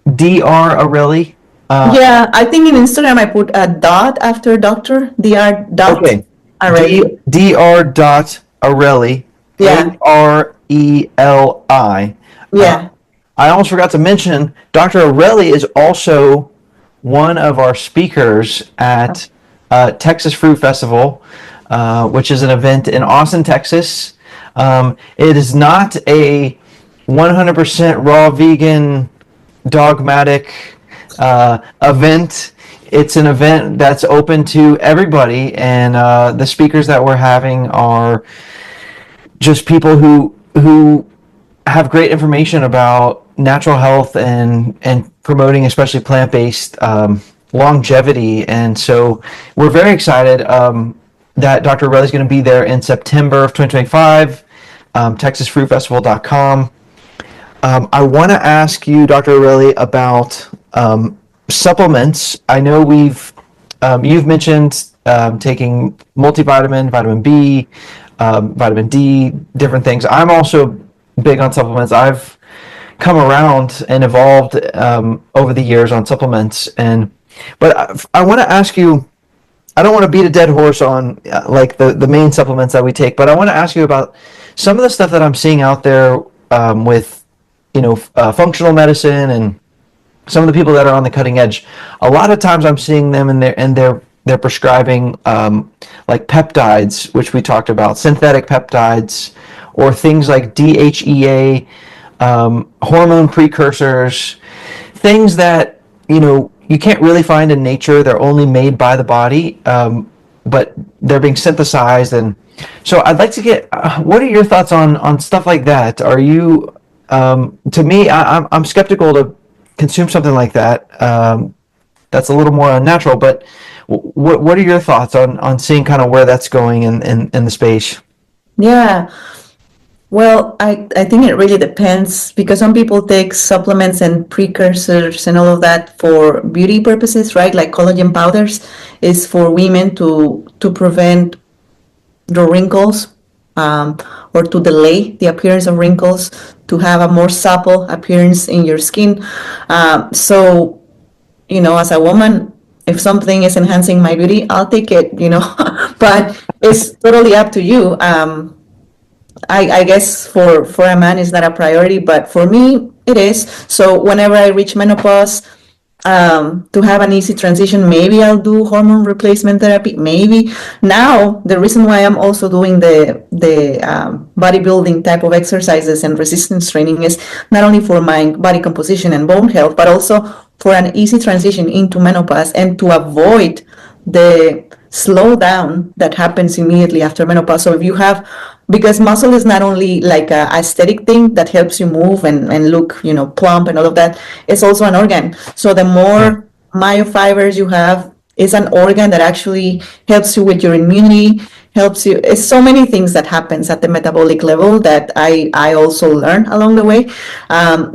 Dr. Aureli? Yeah, I think in Instagram I put a dot after doctor, dr dot Okay. already. Dr. dot Aureli, Yeah, Areli. yeah. I almost forgot to mention Dr. Aureli is also one of our speakers at Texas Fruit Festival, which is an event in Austin, Texas. It is not a 100% raw vegan dogmatic event. It's an event that's open to everybody, and the speakers that we're having are just people who have great information about natural health and promoting especially plant-based longevity. And so we're very excited that Dr. Aureli is going to be there in September of 2025. TexasFruitFestival.com. I want to ask you, Dr. Aureli, about supplements. I know you've mentioned taking multivitamin, vitamin B, vitamin D, different things. I'm also big on supplements. I've come around and evolved over the years on supplements, but I want to ask you. I don't want to beat a dead horse on like the main supplements that we take, but I want to ask you about some of the stuff that I'm seeing out there with functional medicine and some of the people that are on the cutting edge. A lot of times I'm seeing them and they're prescribing like peptides, which we talked about, synthetic peptides, or things like DHEA, hormone precursors, things that you can't really find in nature. They're only made by the body, but they're being synthesized. And so I'd like to get what are your thoughts on stuff like that? Are you to me, I'm skeptical to consume something like that. That's a little more unnatural. But what are your thoughts on seeing kind of where that's going in the space? Yeah. Well, I think it really depends because some people take supplements and precursors and all of that for beauty purposes, right? Like collagen powders is for women to prevent the wrinkles, or to delay the appearance of wrinkles, to have a more supple appearance in your skin. So, as a woman, if something is enhancing my beauty, I'll take it, but it's totally up to you. I guess for a man it's not a priority, but for me it is. So whenever I reach menopause, to have an easy transition, maybe I'll do hormone replacement therapy. Maybe now the reason why I'm also doing the bodybuilding type of exercises and resistance training is not only for my body composition and bone health, but also for an easy transition into menopause and to avoid the slowdown that happens immediately after menopause. So if you have, because muscle is not only like a aesthetic thing that helps you move and look, plump and all of that, it's also an organ. So the Yeah. more myofibers you have, is an organ that actually helps you with your immunity, helps you. It's so many things that happens at the metabolic level that I also learned along the way.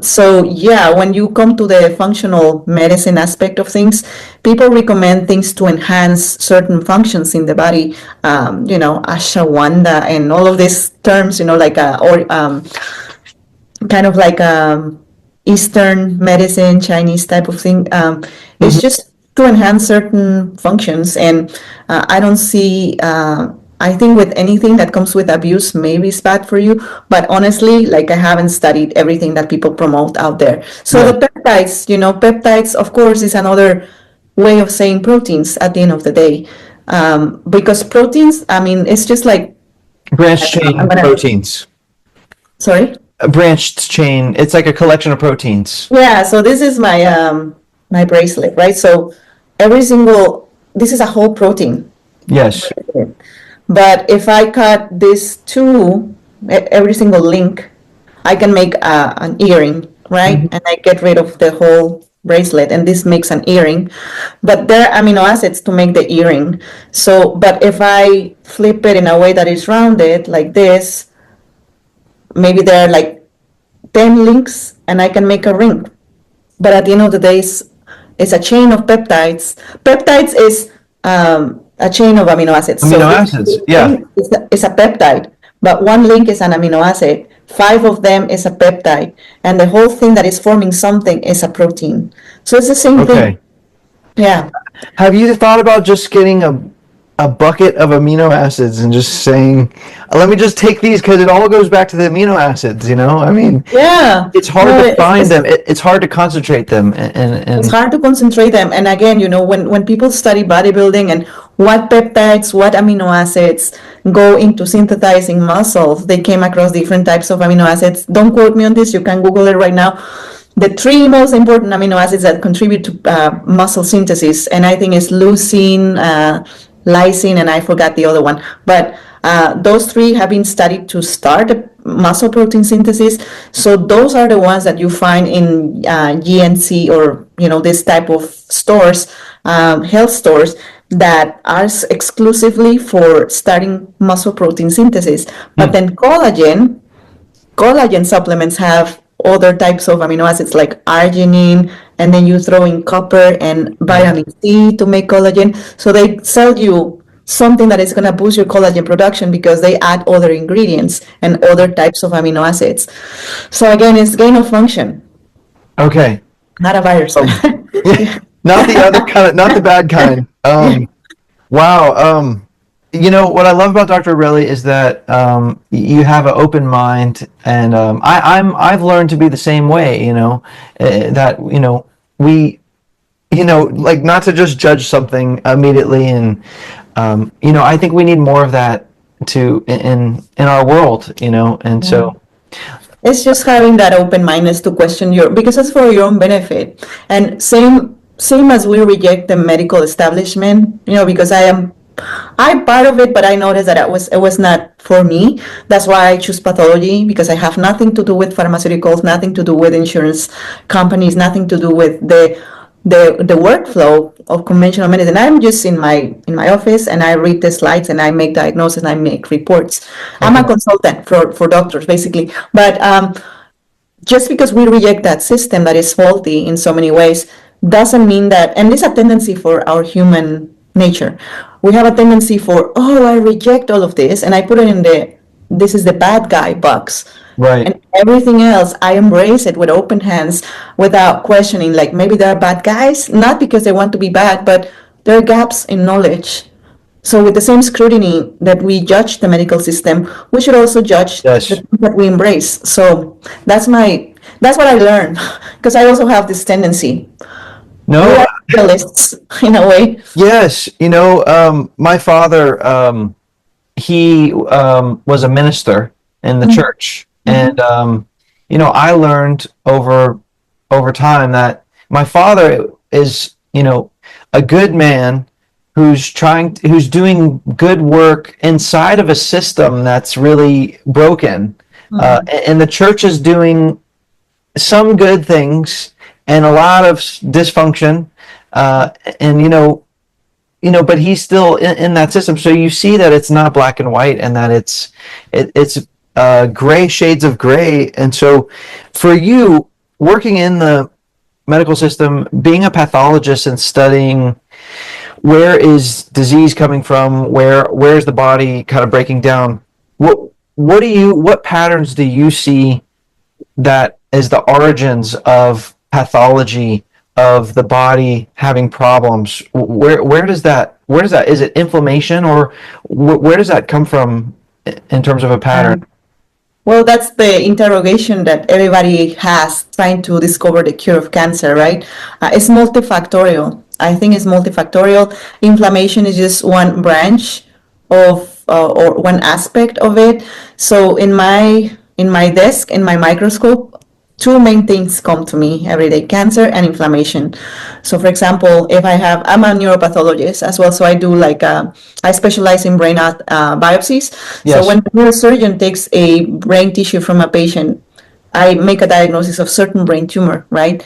So yeah, when you come to the functional medicine aspect of things, people recommend things to enhance certain functions in the body. Ashwagandha and all of these terms, like kind of like Eastern medicine, Chinese type of thing. It's just to enhance certain functions, and I don't see. I think with anything that comes with abuse, maybe it's bad for you. But honestly, like I haven't studied everything that people promote out there. So Yeah. the peptides, peptides, of course, is another way of saying proteins at the end of the day. Because proteins, I mean, it's just like Branched I'm chain gonna. proteins. Sorry. A branched chain. It's like a collection of proteins. Yeah, so this is my bracelet, right? So this is a whole protein. Yes. But if I cut this every single link, I can make an earring, right? Mhm. And I get rid of the whole bracelet, and this makes an earring. But there are amino acids to make the earring. So, but if I flip it in a way that is rounded like this, maybe there are like 10 links and I can make a ring. But at the end of the day, it's a chain of peptides. Peptides is a chain of amino acids. So Amino this acids. Yeah. thing is a peptide, but one link is an amino acid. Five of them is a peptide, and the whole thing that is forming something is a protein. So it's the same thing. Okay. Yeah. Have you thought about just getting a bucket of amino acids and just saying, let me just take these because it all goes back to the amino acids, you know? I mean, Yeah. it's hard No, to find them. It's hard to concentrate them. it's And hard to concentrate them. And again, when people study bodybuilding and what peptides, what amino acids go into synthesizing muscles, they came across different types of amino acids. Don't quote me on this. You can Google it right now. The three most important amino acids that contribute to muscle synthesis, and I think it's leucine, lysine, and I forgot the other one. But those three have been studied to start muscle protein synthesis. So those are the ones that you find in GNC or this type of stores, health stores that are exclusively for starting muscle protein synthesis. But then collagen supplements have other types of amino acids like arginine, and then you throw in copper and vitamin C to make collagen. So they sell you something that is going to boost your collagen production because they add other ingredients and other types of amino acids. So again, it's gain of function, okay. not a virus. Yeah. Not the other kind, not the bad kind. Wow. What I love about Dr. Relly is that you have an open mind, and I've learned to be the same way. That we, like not to just judge something immediately, and I think we need more of that in our world. And so It's just having that open mindedness to question because it's for your own benefit. And same as we reject the medical establishment, because I'm part of it, but I noticed that it was not for me. That's why I choose pathology, because I have nothing to do with pharmaceuticals, nothing to do with insurance companies, nothing to do with the workflow of conventional medicine. I'm just in my office, and I read the slides, and I make diagnoses, and I make reports. I'm a consultant for doctors basically. But just because we reject that system that is faulty in so many ways doesn't mean that, and it's a tendency for our human nature. We have a tendency for, I reject all of this and I put it in this is the bad guy box. right. And everything else, I embrace it with open hands without questioning, like maybe they're bad guys, not because they want to be bad, but there are gaps in knowledge. So with the same scrutiny that we judge the medical system, we should also judge the Yes. things that we embrace. So that's what I learned, because I also have this tendency. We No. are realists in a way. Yes. My father. He was a minister in the church, and I learned over time that my father is a good man who's doing good work inside of a system that's really broken, and the church is doing some good things and a lot of dysfunction, and but he's still in that system. So you see that it's not black and white, and that it's gray shades of gray. And so for you, working in the medical system, being a pathologist and studying where is disease coming from, where's the body kind of breaking down, what patterns do you see that is the origins of pathology of the body having problems? Where does that is it inflammation, or where does that come from in terms of a pattern? Well, that's the interrogation that everybody has trying to discover the cure of cancer, right? It's multifactorial. I think it's multifactorial. Inflammation is just one branch of or one aspect of it. So in my desk, in my microscope, two main things come to me every day: cancer and inflammation. So for example, if I'm a neuropathologist as well, so I do I specialize in brain biopsies. So Yes. when the neurosurgeon takes a brain tissue from a patient, I make a diagnosis of certain brain tumor, right?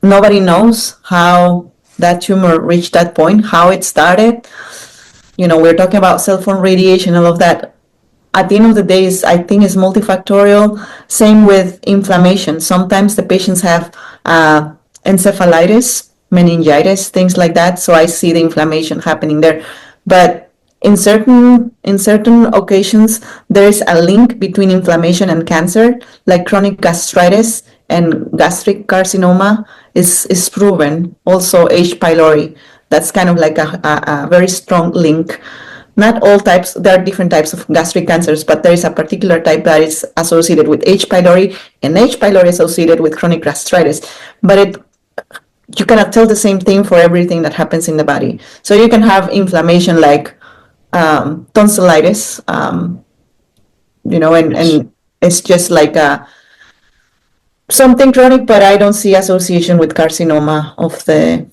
Nobody knows how that tumor reached that point, how it started. We're talking about cell phone radiation, all of that. At the end of the day, I think it's multifactorial. Same with inflammation. Sometimes the patients have encephalitis, meningitis, things like that. So I see the inflammation happening there. But in certain occasions, there is a link between inflammation and cancer, like chronic gastritis and gastric carcinoma is proven. Also, H. pylori. That's kind of like a very strong link. Not all types, there are different types of gastric cancers, but there is a particular type that is associated with H. pylori, and H. pylori associated with chronic gastritis. But you cannot tell the same thing for everything that happens in the body. So you can have inflammation like tonsillitis, and it's just like something chronic, but I don't see association with carcinoma of the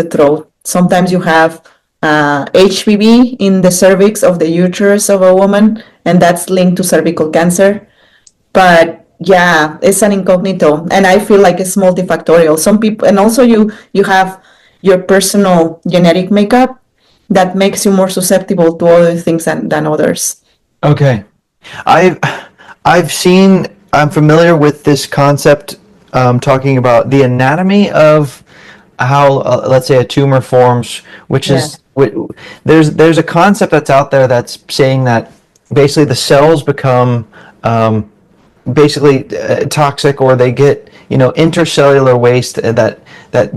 throat. Sometimes you have HPV in the cervix of the uterus of a woman, and that's linked to cervical cancer. But yeah, it's an incognito, and I feel like it's multifactorial. Some people, and also you have your personal genetic makeup that makes you more susceptible to other things than others. Okay. I've I'm familiar with this concept, talking about the anatomy of how, let's say, a tumor forms, which Yeah. is there's a concept that's out there that's saying that basically the cells become basically toxic, or they get intercellular waste that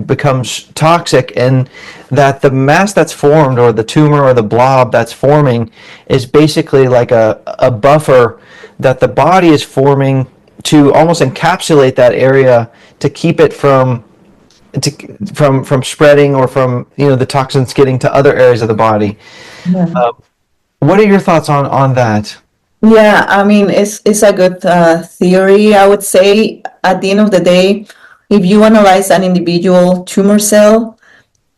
becomes toxic, and that the mass that's formed, or the tumor or the blob that's forming, is basically like a buffer that the body is forming to almost encapsulate that area to keep it from spreading, or from the toxins getting to other areas of the body. Yeah. What are your thoughts on that? Yeah, I mean, it's a good theory. I would say at the end of the day, if you analyze an individual tumor cell,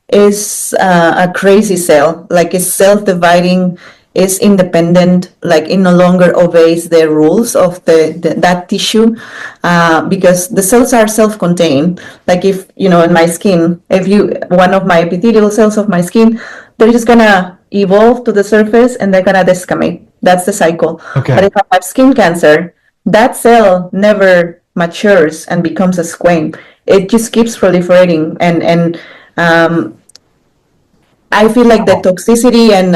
is a crazy cell. Like it's self-dividing, is independent, like it no longer obeys the rules of that tissue, because the cells are self-contained. Like if in my skin, if one of my epithelial cells of my skin, they're just gonna evolve to the surface and they're gonna desquamate. That's the cycle. Okay. But if I have skin cancer, that cell never matures and becomes a squame. It just keeps proliferating, and I feel like the toxicity and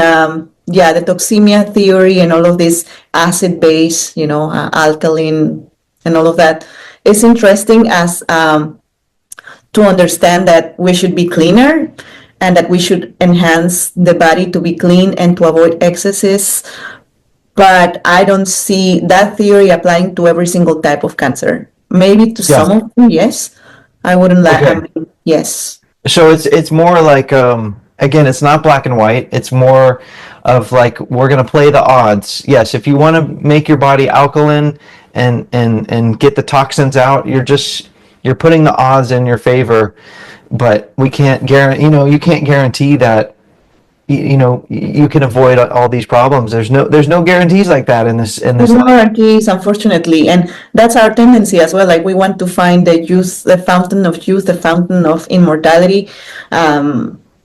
the toxemia theory and all of this acid base, alkaline and all of that is interesting as to understand that we should be cleaner and that we should enhance the body to be clean and to avoid excesses. But I don't see that theory applying to every single type of cancer. Maybe to some of them, yes. I wouldn't lie. Okay. I mean, yes. So it's more like, again, it's not black and white. It's more of like, we're gonna play the odds. Yes, if you want to make your body alkaline and get the toxins out, you're putting the odds in your favor. But we can't guarantee. You can't guarantee that. You can avoid all these problems. There's no guarantees like that in this There's no guarantees, unfortunately, and that's our tendency as well. Like we want to find the fountain of youth, the fountain of immortality.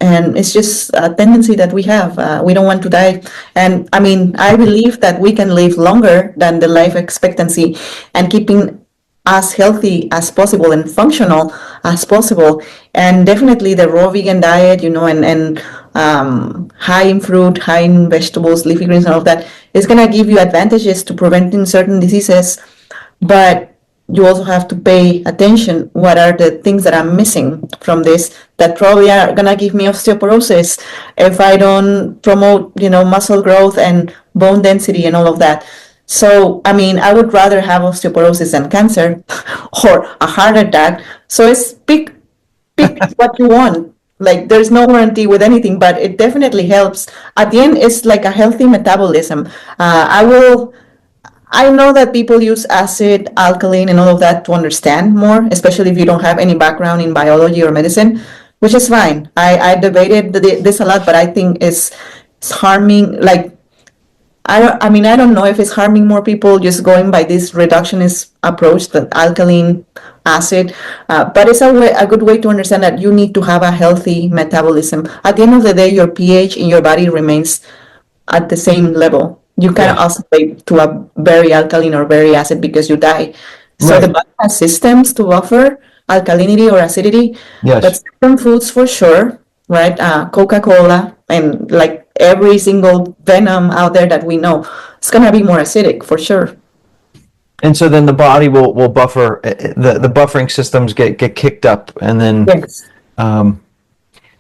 And it's just a tendency that we have. We don't want to die. And I mean, I believe that we can live longer than the life expectancy, and keeping as healthy as possible and functional as possible. And definitely the raw vegan diet, and high in fruit, high in vegetables, leafy greens, and all of that is going to give you advantages to preventing certain diseases. But you also have to pay attention what are the things that I'm missing from this that probably are gonna give me osteoporosis if I don't promote, muscle growth and bone density and all of that. So, I mean, I would rather have osteoporosis than cancer or a heart attack. So it's pick what you want. Like there's no warranty with anything, but it definitely helps. At the end, it's like a healthy metabolism. I know that people use acid, alkaline, and all of that to understand more, especially if you don't have any background in biology or medicine, which is fine. I debated this a lot, but I think it's harming. Like I don't know if it's harming more people just going by this reductionist approach, the alkaline acid, but it's a good way to understand that you need to have a healthy metabolism. At the end of the day, your pH in your body remains at the same level. You cannot Yeah. oscillate to a very alkaline or very acid because you die. So the Right. body has systems to buffer alkalinity or acidity, but Yes. certain foods for sure, right? Coca-Cola and like every single venom out there that we know, it's gonna be more acidic for sure. And so then the body will buffer, the buffering systems get kicked up, and then Yes. um,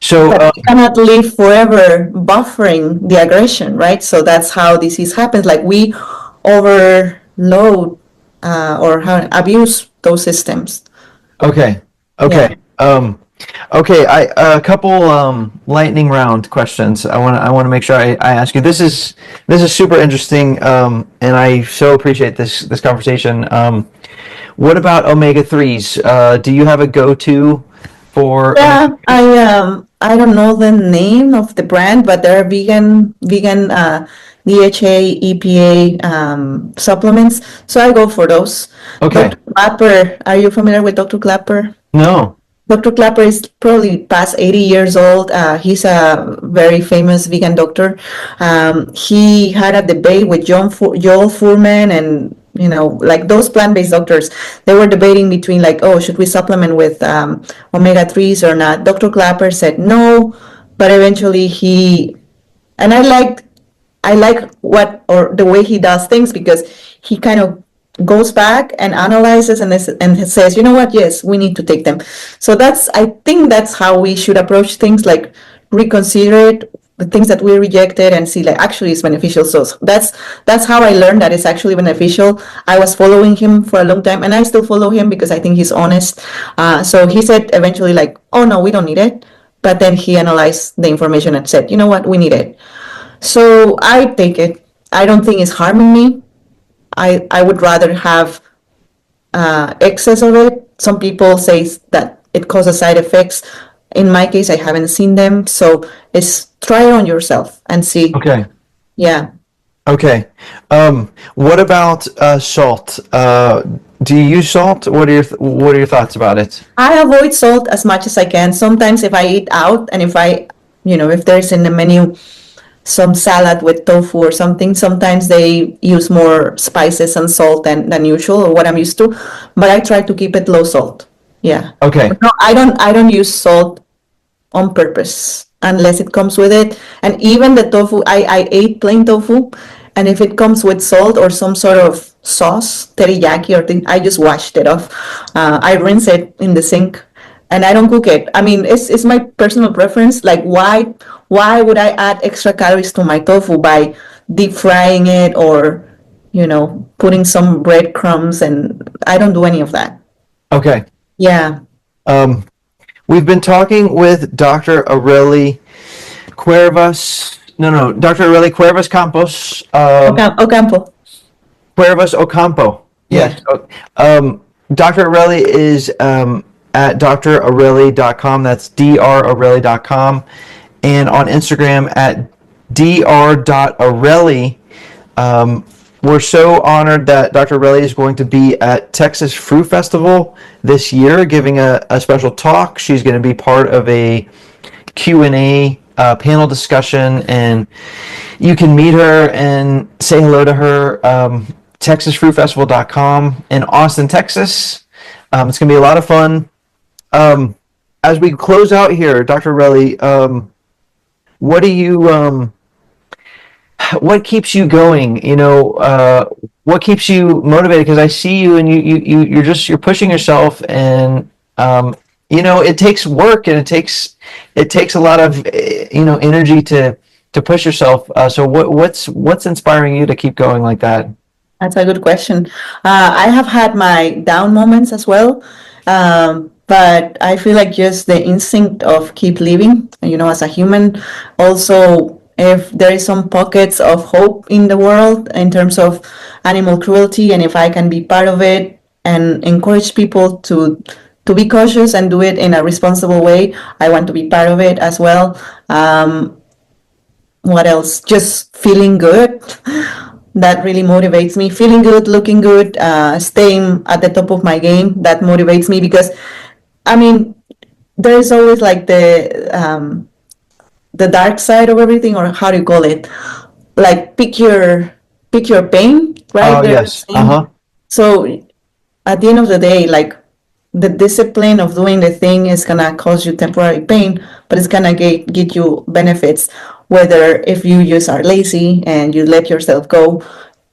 so But you cannot live forever buffering the aggression, right? So that's how disease happens. Like we overload or how abuse those systems. okay, Yeah. okay, okay. A couple lightning round questions. I want to make sure I ask you. This is super interesting, and I so appreciate this conversation. What about omega threes? Do you have a go-to for omega? Yeah, I don't know the name of the brand, but there are vegan DHA, EPA supplements. So I go for those. Okay. Dr. Clapper, are you familiar with Dr. Clapper? No. Dr. Clapper is probably past 80 years old. He's a very famous vegan doctor. He had a debate with Joel Fuhrman and, like those plant-based doctors. They were debating between like, oh, should we supplement with omega-3s or not? Dr. Clapper said no, but eventually and I like or the way he does things because he kind of goes back and analyzes and says, you know what, yes, we need to take them. So I think that's how we should approach things, like reconsider it, the things that we rejected and see like actually it's beneficial. So that's how I learned that it's actually beneficial. I was following him for a long time and I still follow him because I think he's honest. So he said eventually like, oh no, we don't need it. But then he analyzed the information and said, you know what, we need it. So I take it. I don't think it's harming me. I would rather have excess of it. Some people say that it causes side effects. In my case, I haven't seen them. So it's try it on yourself and see. Okay. Yeah. Okay. What about salt? Do you use salt? What are your thoughts about it? I avoid salt as much as I can. Sometimes if I eat out and if there's in the menu some salad with tofu or something, sometimes they use more spices and salt than usual or what I'm used to, but I try to keep it low salt. Yeah. Okay. No, I don't use salt on purpose unless it comes with it. And even the tofu, I ate plain tofu, and if it comes with salt or some sort of sauce, teriyaki or thing, I just washed it off. I rinse it in the sink, and I don't cook it. I mean, it's my personal preference. Like, why would I add extra calories to my tofu by deep frying it or putting some breadcrumbs? And I don't do any of that. Okay. Yeah. We've been talking with Dr. Aureli Cuervas. No, Dr. Aureli Cuervas Campos. Ocampo. Cuervas Ocampo. Yeah. Yes. Dr. Aureli is at draureli.com. That's draureli.com. And on Instagram at dr.aureli. We're so honored that Dr. Aureli is going to be at Texas Fruit Festival this year, giving a special talk. She's going to be part of a Q&A panel discussion, and you can meet her and say hello to her. TexasFruitFestival.com in Austin, Texas. It's going to be a lot of fun. As we close out here, Dr. Relly, what do you what keeps you going? What keeps you motivated? Because I see you, and you're pushing yourself, and it takes work, and it takes a lot of energy to push yourself. So what's inspiring you to keep going like that? That's a good question. I have had my down moments as well, but I feel like just the instinct of keep living, as a human. Also, if there is some pockets of hope in the world in terms of animal cruelty, and if I can be part of it and encourage people to be cautious and do it in a responsible way, I want to be part of it as well. What else? Just feeling good. That really motivates me. Feeling good, looking good, staying at the top of my game. That motivates me because, I mean, there is always like the dark side of everything, or how do you call it? Like pick your pain, right? Oh, yes. Uh-huh. So at the end of the day, like the discipline of doing the thing is gonna cause you temporary pain, but it's gonna get you benefits. Whether if you just are lazy and you let yourself go,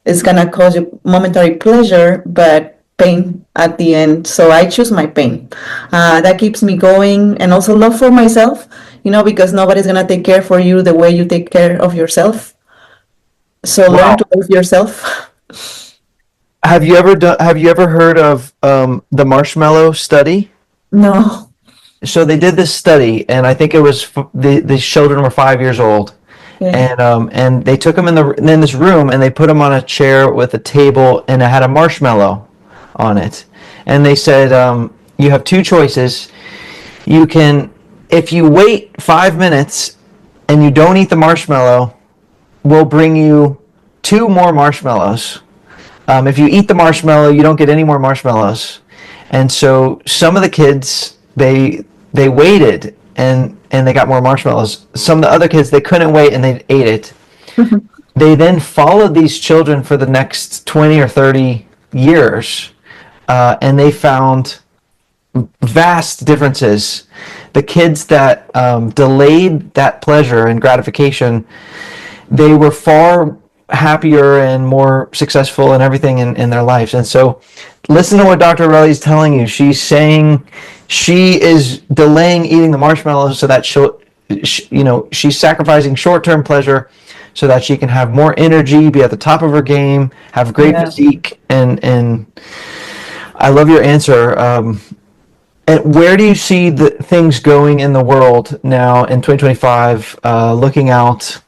it's gonna cause you momentary pleasure, but pain at the end. So I choose my pain. That keeps me going, and also love for myself, because nobody's gonna take care for you the way you take care of yourself. So learn Wow. to love yourself. Have you ever heard of the marshmallow study? No. So they did this study, and I think it was the children were 5 years old, Okay. and they took them in this room, and they put them on a chair with a table, and it had a marshmallow on it, and they said, you have two choices. You can, if you wait 5 minutes and you don't eat the marshmallow, we'll bring you two more marshmallows. If you eat the marshmallow, you don't get any more marshmallows. And so some of the kids, they waited, and they got more marshmallows. Some of the other kids, they couldn't wait, and they ate it. They then followed these children for the next 20 or 30 years, and they found vast differences. The kids that delayed that pleasure and gratification, they were far happier and more successful in everything in their lives. And so listen to what Dr. Relly is telling you. She's saying she is delaying eating the marshmallows so that she's sacrificing short-term pleasure so that she can have more energy, be at the top of her game, have great Yeah. physique. And I love your answer. And where do you see the things going in the world now in 2025? Looking out,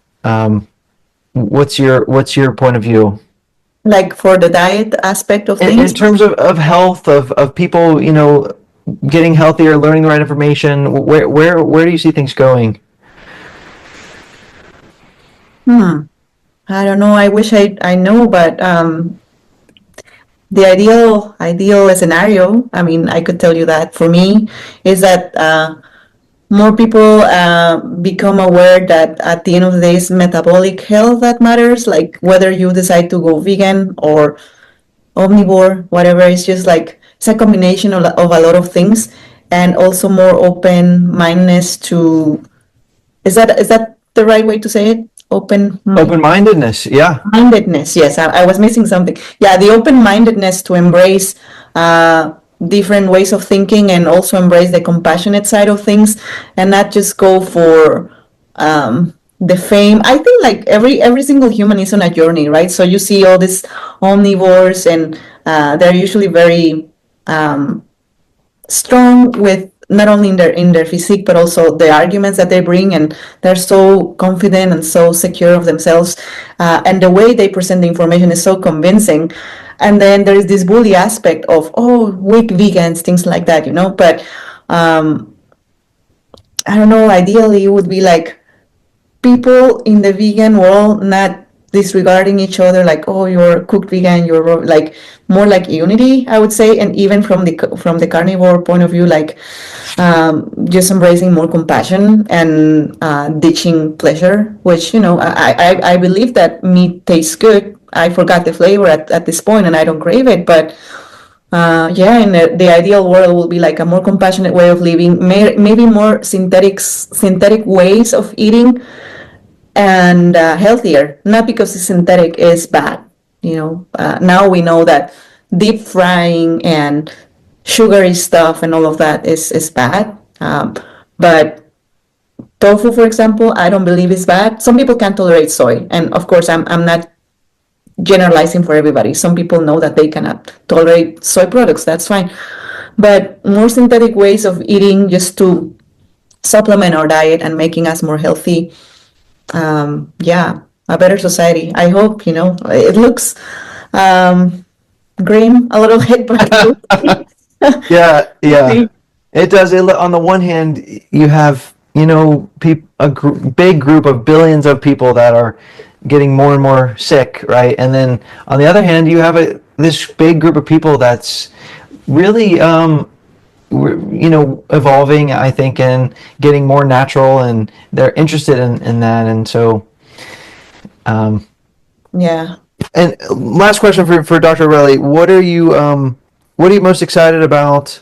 what's your point of view Like for the diet aspect of in things. terms of health of people, getting healthier, learning the right information? Where do you see things going? I don't know. I wish I know, but the ideal scenario, I mean, I could tell you that for me is that more people become aware that at the end of the day, it's metabolic health that matters. Like whether you decide to go vegan or omnivore, whatever. It's just like it's a combination of a lot of things, and also more open mindedness to. Is that the right way to say it? Open Open-mindedness, yeah. mindedness. Yes, I was missing something. Yeah, the open mindedness to embrace different ways of thinking, and also embrace the compassionate side of things, and not just go for the fame. I think like every single human is on a journey, right? So you see all these omnivores, and they're usually very strong with not only in their physique, but also the arguments that they bring, and they're so confident and so secure of themselves, and the way they present the information is so convincing. And then there is this bully aspect of, oh, weak vegans, things like that, but I don't know, ideally it would be like people in the vegan world not disregarding each other, like, oh, you're cooked vegan, you're like more like unity, I would say. And even from the carnivore point of view, like just embracing more compassion and ditching pleasure, which, I believe that meat tastes good. I forgot the flavor at this point and I don't crave it, but yeah, in the ideal world will be like a more compassionate way of living, maybe more synthetic ways of eating, and healthier. Not because the synthetic is bad. Now we know that deep frying and sugary stuff and all of that is bad. But tofu, for example, I don't believe is bad. Some people can't tolerate soy, and of course, I'm not generalizing for everybody. Some people know that they cannot tolerate soy products. That's fine. But more synthetic ways of eating just to supplement our diet and making us more healthy. Yeah, a better society. I hope, it looks grim a little bit, but Yeah, we'll yeah, see. it does. On the one hand, you have, big group of billions of people that are getting more and more sick, right? And then on the other hand, you have this big group of people that's really, evolving, I think, and getting more natural, and they're interested in that. And so, Yeah. and last question for Dr. Relly, what are you most excited about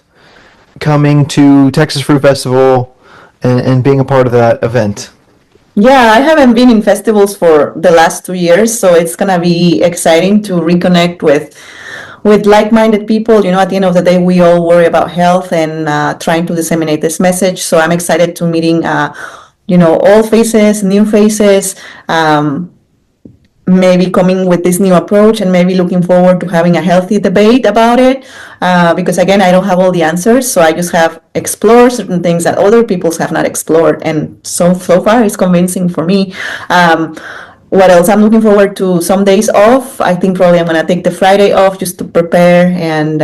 coming to Texas Fruit Festival and being a part of that event? Yeah, I haven't been in festivals for the last 2 years, so it's gonna be exciting to reconnect with like-minded people. At the end of the day, we all worry about health and trying to disseminate this message. So I'm excited to meeting, old faces, new faces, maybe coming with this new approach, and maybe looking forward to having a healthy debate about it. Because again, I don't have all the answers, so I just have explored certain things that other peoples have not explored, and so far it's convincing for me. What else? I'm looking forward to some days off. I think probably I'm gonna take the Friday off just to prepare, and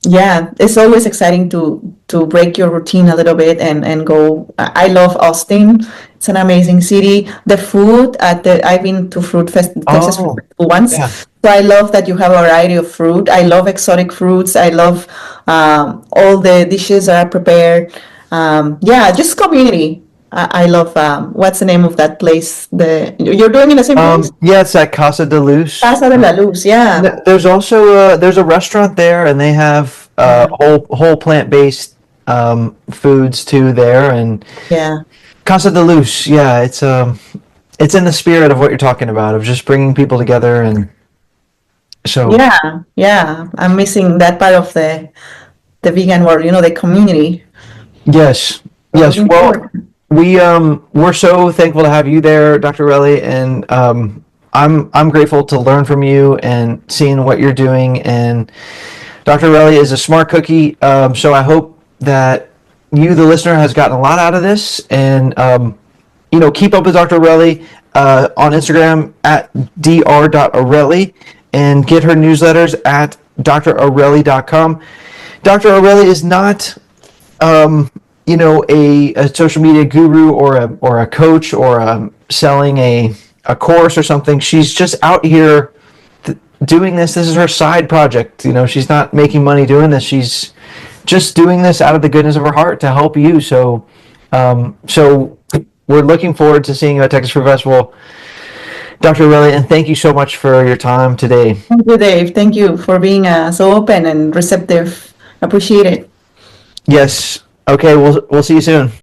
yeah, it's always exciting to break your routine a little bit and go. I love Austin. It's an amazing city. The food I've been to Texas Fruit Oh, Festival once. yeah. So I love that you have a variety of fruit. I love exotic fruits. I love all the dishes that are prepared. Yeah, just community. I love, what's the name of that place? You're doing in the same place? Yeah, it's at Casa de Luz. Casa de la Luz. Yeah. There's also there's a restaurant there, and they have Yeah. whole plant-based foods too there. And Yeah. Casa de Luz, yeah, it's in the spirit of what you're talking about, of just bringing people together. And so Yeah, yeah. I'm missing that part of the vegan world, the community. yes, So yes. looking Well, forward. we're so thankful to have you there, Dr. Relly, and I'm grateful to learn from you and seeing what you're doing. And Dr. Relly is a smart cookie, so I hope that you, the listener, has gotten a lot out of this. And keep up with Dr. Relly on Instagram at dr.arelli, and get her newsletters at drarelli.com. Dr. Arelli is not a social media guru or a coach or selling a course or something. She's just out here doing this. This is her side project. She's not making money doing this. She's just doing this out of the goodness of her heart to help you. So we're looking forward to seeing you at Texas Fruit Festival, Dr. Relly, and thank you so much for your time today. Thank you, Dave. Thank you for being so open and receptive. Appreciate it. Yes. Okay, we'll see you soon.